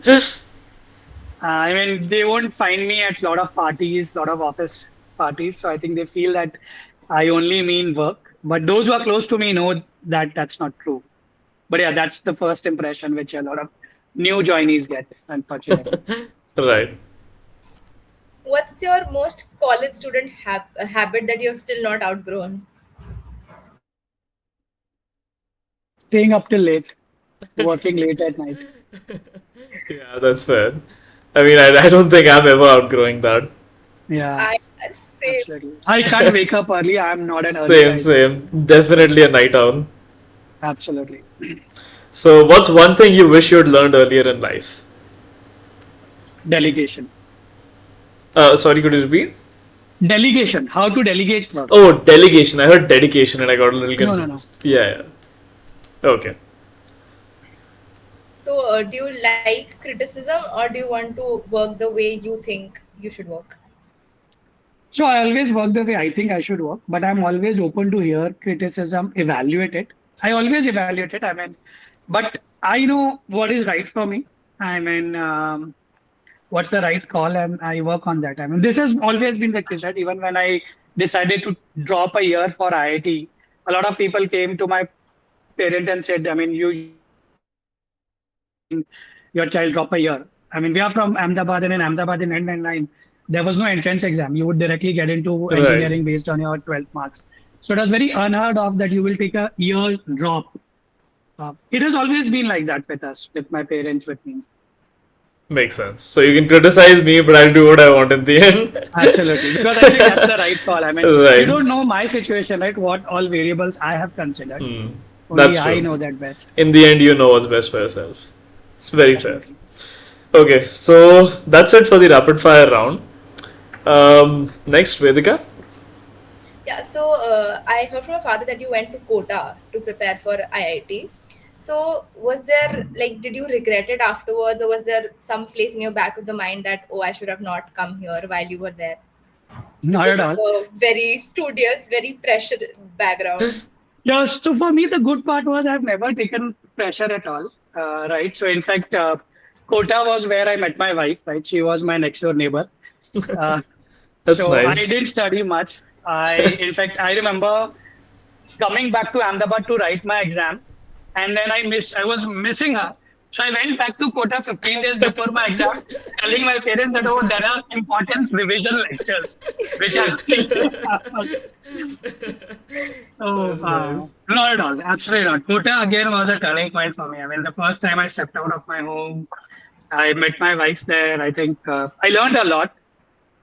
I mean, they won't find me at a lot of parties, lot of office parties. So I think they feel that I only mean work. But those who are close to me know that that's not true. But yeah, that's the first impression which a lot of new joinees get, unfortunately. Right. What's your most college student habit that you've still not outgrown? Staying up till late, working late at night. Yeah, that's fair. I mean, I don't think I'm ever outgrowing that. Yeah, I say absolutely. I can't wake up early. I'm not an early Same, riser. same. Definitely a night owl. Absolutely. So, what's one thing you wish you had learned earlier in life? Delegation. Sorry, could you repeat? Delegation. How to delegate work. Oh, delegation. I heard dedication and I got a little No, no, no. confused. Yeah, yeah. Okay. so. Do you like criticism or do you want to work the way you think you should work? So I always work the way I think I should work, but I'm always open to hear criticism, evaluate it. I always evaluate it. I mean, but I know what is right for me. I mean, what's the right call, and I work on that. I mean, this has always been the case, right? Even when I decided to drop a year for IIT, a lot of people came to my parent and said, I mean, you your child drop a year. I mean, we are from Ahmedabad, and in Ahmedabad in 999, there was no entrance exam. You would directly get into Right. engineering based on your 12th marks. So it was very unheard of that you will take a year drop. It has always been like that with us, with my parents, with me. Makes sense. So, you can criticize me, but I'll do what I want in the end. Absolutely. Because I think that's the right call. I mean, you Right. don't know my situation, right? What all variables I have considered. Hmm. Only That's I true. know that best. In the end, you know what's best for yourself. It's very fair. definitely. Okay, so that's it for the rapid fire round. Next, Vedika. Yeah, so I heard from my father that you went to Kota to prepare for IIT. So was there like, did you regret it afterwards, or was there some place in your back of the mind that, oh, I should have not come here while you were there Not because at of all. the very studious, very pressured background? Yeah, so for me, the good part was I've never taken pressure at all. Right. So in fact, Kota was where I met my wife. Right. She was my next door neighbor. Uh, That's so I nice. didn't study much. In fact, I remember coming back to Ahmedabad to write my exam, and then I was missing her. So I went back to Kota 15 days before my exam, telling my parents that, oh, there are important revision lectures which are going to happen. So, That's nice. not at all. Absolutely not. Kota again was a turning point for me. I mean, the first time I stepped out of my home, I met my wife there. I think I learned a lot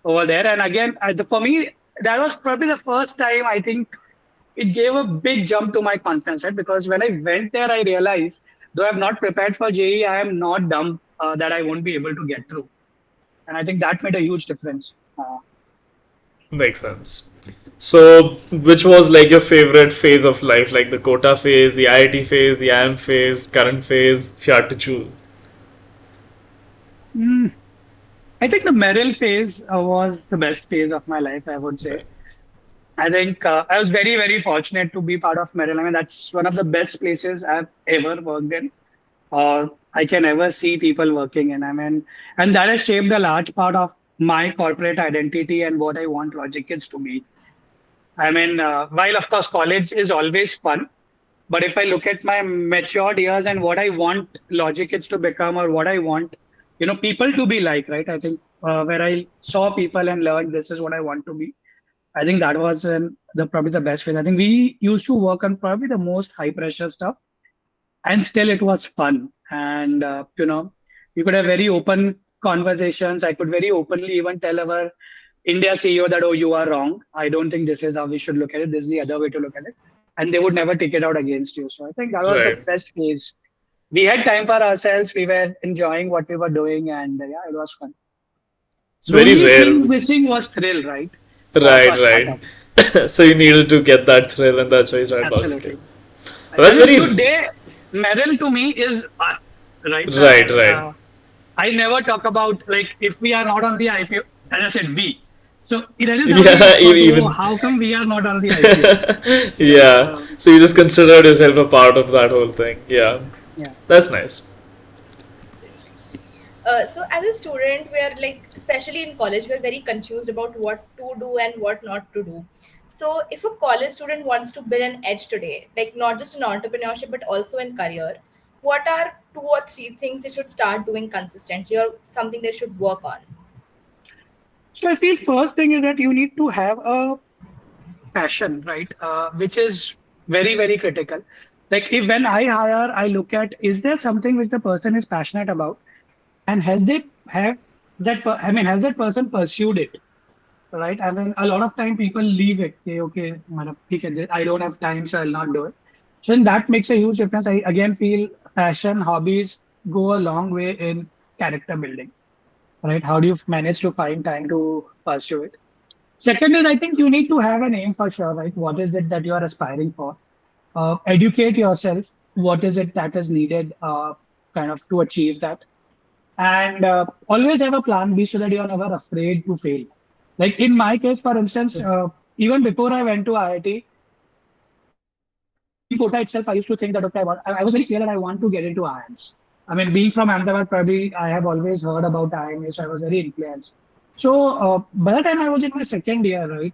over there. And again, for me, that was probably the first time I think it gave a big jump to my confidence, right? Because when I went there, I realized, though I'm not prepared for JEE, I am not dumb that I won't be able to get through. And I think that made a huge difference. Makes sense. So, which was like your favorite phase of life? Like the Kota phase, the IIT phase, the IIM phase, current phase, if you had to choose? Mm, I think the Merrill phase was the best phase of my life, I would say. Right. I think I was very, very fortunate to be part of Merrill. I mean, that's one of the best places I've ever worked in, or I can ever see people working in. I mean, and that has shaped a large part of my corporate identity and what I want Logic Kids to be. I mean, while of course college is always fun, but if I look at my matured years and what I want Logic Kids to become, or what I want, people to be like, right? I think where I saw people and learned this is what I want to be. I think that was the probably the best phase. I think we used to work on probably the most high pressure stuff, and still it was fun. And you could have very open conversations. I could very openly even tell our India CEO that, oh, you are wrong. I don't think this is how we should look at it. This is the other way to look at it, and they would never take it out against you. So I think that was the Right. best phase. We had time for ourselves. We were enjoying what we were doing, and yeah, it was fun. It's The very only thing rare. missing was thrill, right? For Right, startup. right. So you needed to get that thrill, and that's why you started Logic Kids. Absolutely. But I that's mean, very today, Merrill to me is us, right? right, right. I never talk about like if we are not on the IPO, as I said, we. So that is how I Yeah, thought, oh, even how come we are not on the IPO? yeah. Um, So you just considered yourself a part of that whole thing. Yeah, yeah. that's nice. So as a student, we are like, especially in college, we're very confused about what to do and what not to do. So if a college student wants to build an edge today, like not just in entrepreneurship but also in career, what are two or three things they should start doing consistently, or something they should work on? So I feel first thing is that you need to have a passion, right? Which is very, very critical. Like if when I hire, I look at is there something which the person is passionate about, and I mean, has that person pursued it? Right? I mean, a lot of time people leave it. They, okay, madam, theek hai, I don't have time, so I'll not do it. So then that makes a huge difference. I again feel passion, hobbies go a long way in character building. Right? How do you manage to find time to pursue it? Second is I think you need to have an aim for sure. Right? What is it that you are aspiring for? Educate yourself. What is it that is needed, kind of to achieve that? And always have a plan B so that you're never afraid to fail. Like in my case, for instance, even before I went to IIT, in Kota itself, I used to think that okay, I was very clear that I want to get into IIMs. I mean, being from Ahmedabad, probably I have always heard about IIMs, so I was very influenced. So by the time I was in my second year, right,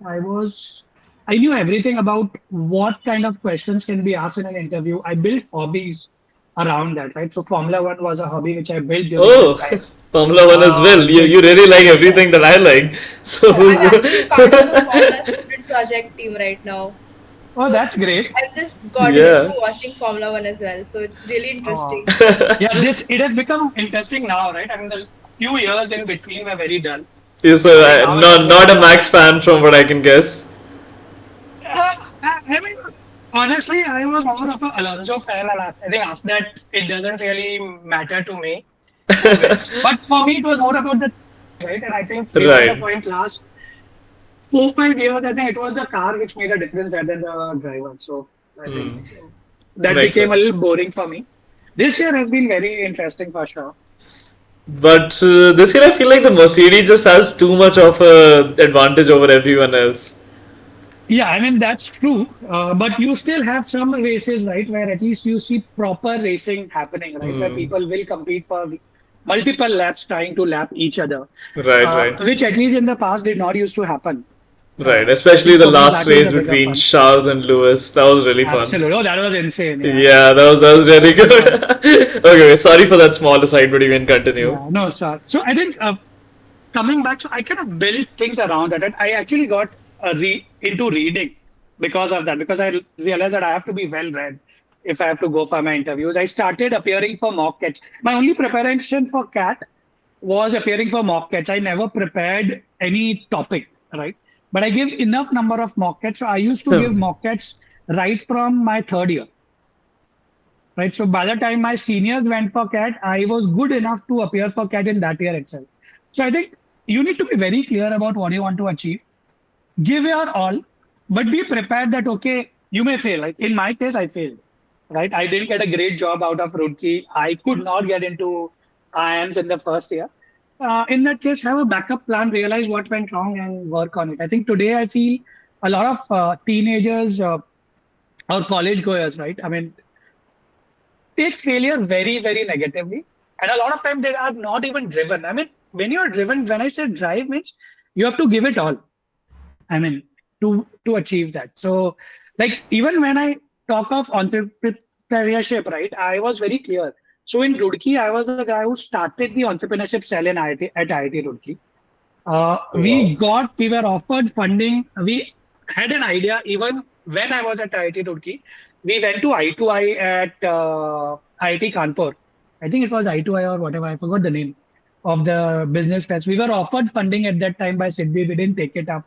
I knew everything about what kind of questions can be asked in an interview. I built hobbies around that, right? So Formula One was a hobby which I built during Oh, that time. Formula One as well. You With really like everything that I like. So Yeah, who's I'm actually part of the Formula the student project team right now. Oh, So that's great. I've just gotten into yeah. watching Formula One as well. So it's really Oh, interesting. yeah, this it has become interesting now, right? I mean, the few years in between were very dull. Yes, I think now it has not a become Max interesting. fan from what I can guess. I mean, Honestly, I was more of a Alonso fan, and I think after that, it doesn't really matter to me who wins. But for me, it was more about the right, and I think beyond the Right. point, last 4 5 years, I think it was the car which made a difference rather than the driver. So I think Hmm. that Makes became a sense. little boring for me. This year has been very interesting for sure. But this year I feel like the Mercedes just has too much of a advantage over everyone else. Yeah, I mean that's true. But you still have some races, right, where at least you see proper racing happening, right, where Hmm. people will compete for multiple laps trying to lap each other, Right, right. which at least in the past did not used to happen. Right. I Especially think the for me last that is race the bigger between fun. Charles and Lewis. That was really fun. Absolutely. Oh, that was insane. Yeah, Yeah, that was really that's a good. fun. Okay, sorry for that small aside, but you can continue. Yeah, no, sir. So I think coming back, so I kind of built things around that. And I actually got into reading because of that, because I realized that I have to be well read if I have to go for my interviews. I started appearing for mock catch. My only preparation for CAT was appearing for mock catch. I never prepared any topic, right? But I give enough number of mock catch. So I used to give Hmm. mock catch right from my third year, right? So by the time my seniors went for CAT, I was good enough to appear for CAT in that year itself. So I think you need to be very clear about what you want to achieve. Give your all, but be prepared that okay, you may fail. Like in my case, I failed. Right? I didn't get a great job out of Rootki. I could not get into IIMs in the first year. In that case, have a backup plan, realize what went wrong, and work on it. I think today I feel a lot of teenagers or college goers, right? I mean, take failure very, very negatively. And a lot of time they are not even driven. I mean, when you're driven, when I say drive means you have to give it all. I mean, to achieve that. So, like even when I talk of entrepreneurship, right, I was very clear. So in Roorkee, I was a guy who started the entrepreneurship cell in IIT at IIT Roorkee. Wow. We were offered funding. We had an idea even when I was at IIT Roorkee. We went to I2I at IIT Kanpur. I think it was I2I or whatever. I forgot the name of the business fest. We were offered funding at that time by SIDBI. We didn't take it up.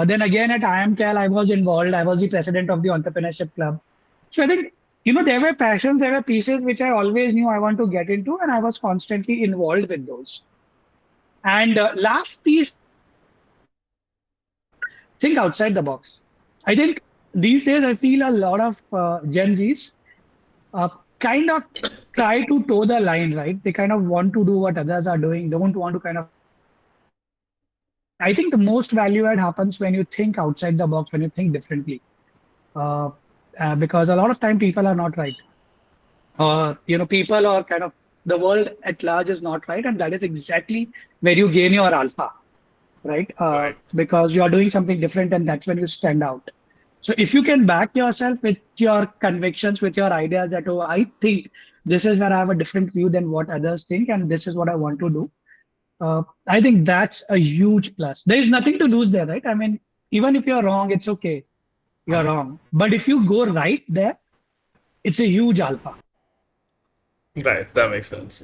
Then again at IMCAL, I was involved. I was the president of the entrepreneurship club. So I think, there were passions, there were pieces which I always knew I want to get into, and I was constantly involved with those. And last piece, think outside the box. I think these days I feel a lot of Gen Zs kind of try to toe the line, right? They kind of want to do what others are doing, don't want to kind of I think the most value add happens when you think outside the box, when you think differently. Uh, because a lot of time people are not right. People are kind of the world at large is not right, and that is exactly where you gain your alpha, right? Right. Because you are doing something different, and that's when you stand out. So if you can back yourself with your convictions, with your ideas that, oh, I think this is where I have a different view than what others think, and this is what I want to do. I think that's a huge plus. There is nothing to lose there, right? I mean, even if you're wrong, it's okay. You're wrong. But if you go right there, it's a huge alpha. Right, that makes sense.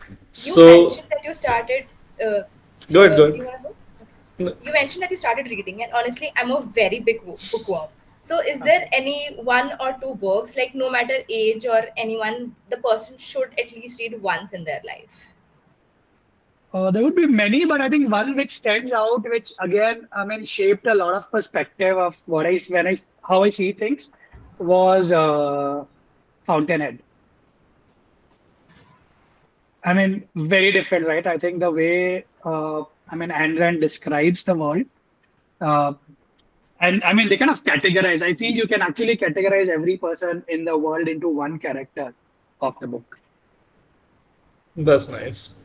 You So, mentioned that you started. Uh, go ahead, go do you ahead. want to go? You mentioned that you started reading, and honestly, I'm a very big bookworm. So, is there Okay. any one or two books, like no matter age or anyone, the person should at least read once in their life? There would be many, but I think one which stands out, which again, I mean, shaped a lot of perspective of how I see things, was Fountainhead. I mean, very different, right? I think the way, Ayn Rand describes the world, uh, and I mean, they kind of categorize. I feel you can actually categorize every person in the world into one character of the book. That's nice.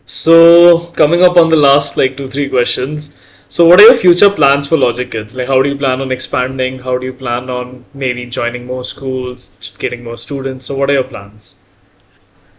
So, coming up on the last like two, three questions. So, what are your future plans for Logic Kids? Like, how do you plan on expanding? How do you plan on maybe joining more schools, getting more students? So, what are your plans?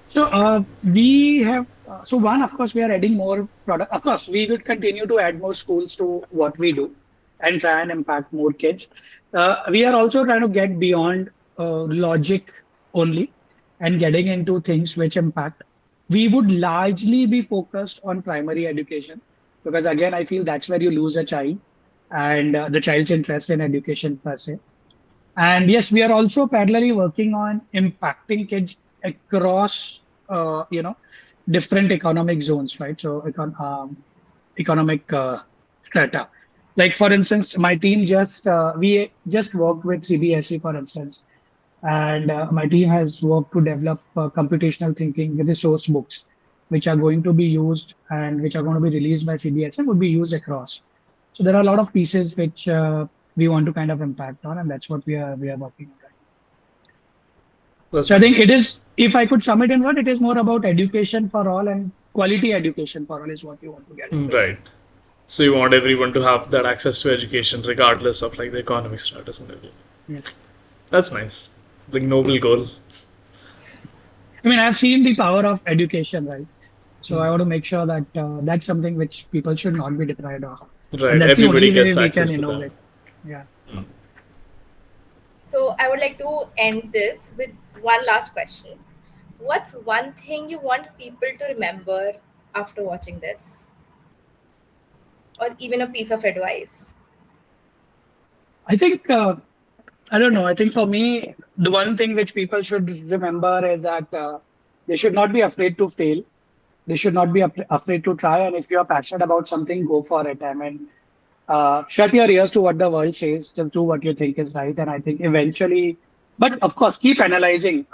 So we have so one, of course, we are adding more product. Of course, we would continue to add more schools to what we do and try and impact more kids. We are also trying to get beyond logic only and getting into things which impact. We would largely be focused on primary education because again, I feel that's where you lose a child and the child's interest in education per se. And yes, we are also parallelly working on impacting kids across, different economic zones, right? So, economic strata. Like for instance, my team we just worked with CBSE, for instance, and my team has worked to develop computational thinking with the source books, which are going to be used and which are going to be released by CBSE and would be used across. So there are a lot of pieces which we want to kind of impact on, and that's what we are working on right now. That's So I think it nice. is, if I could sum it in one, it is more about education for all and quality education for all is what we want to get into. Right. So you want everyone to have that access to education regardless of like the economic status and everything. Yes. That's nice. Like noble goal. I mean, I've seen the power of education, right? So I want to make sure that that's something which people should not be deprived of, and Right. that's the Everybody only way gets we can access to that. innovate. Yeah. So I would like to end this with one last question. What's one thing you want people to remember after watching this? Or even a piece of advice? I think I don't know. I think for me, the one thing which people should remember is that they should not be afraid to fail. They should not be afraid to try. And if you are passionate about something, go for it. I mean, shut your ears to what the world says. Just do what you think is right. And I think eventually, but of course, keep analyzing.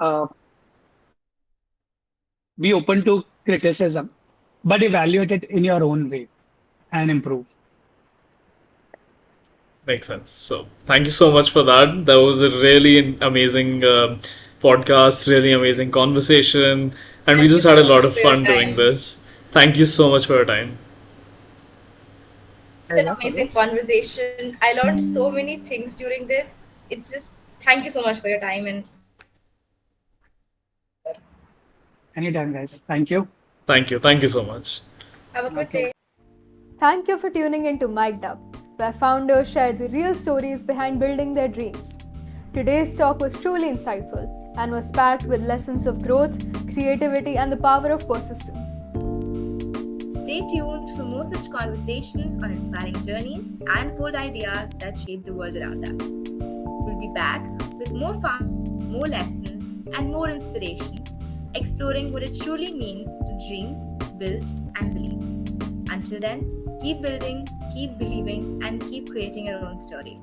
Be open to criticism, but evaluate it in your own way and improve. Makes sense. So thank you so much for that. That was a really amazing podcast, really amazing conversation, and we Thank you just had a so lot much of for your fun doing time. this. Thank you so much for your time. It's Fair an enough, amazing always. conversation. I learned so many things during this. It's just thank you so much for your time and Anytime, guys. Thank you. Thank you. Thank you so much. have a good Okay. day. Thank you for tuning into Mic'd Up, where founders share the real stories behind building their dreams. Today's talk was truly insightful and was packed with lessons of growth, creativity, and the power of persistence. Stay tuned for more such conversations on inspiring journeys and bold ideas that shape the world around us. We'll be back with more fun, more lessons, and more inspiration, exploring what it truly means to dream, build, and believe. Until then, keep building, keep believing, and keep creating your own story.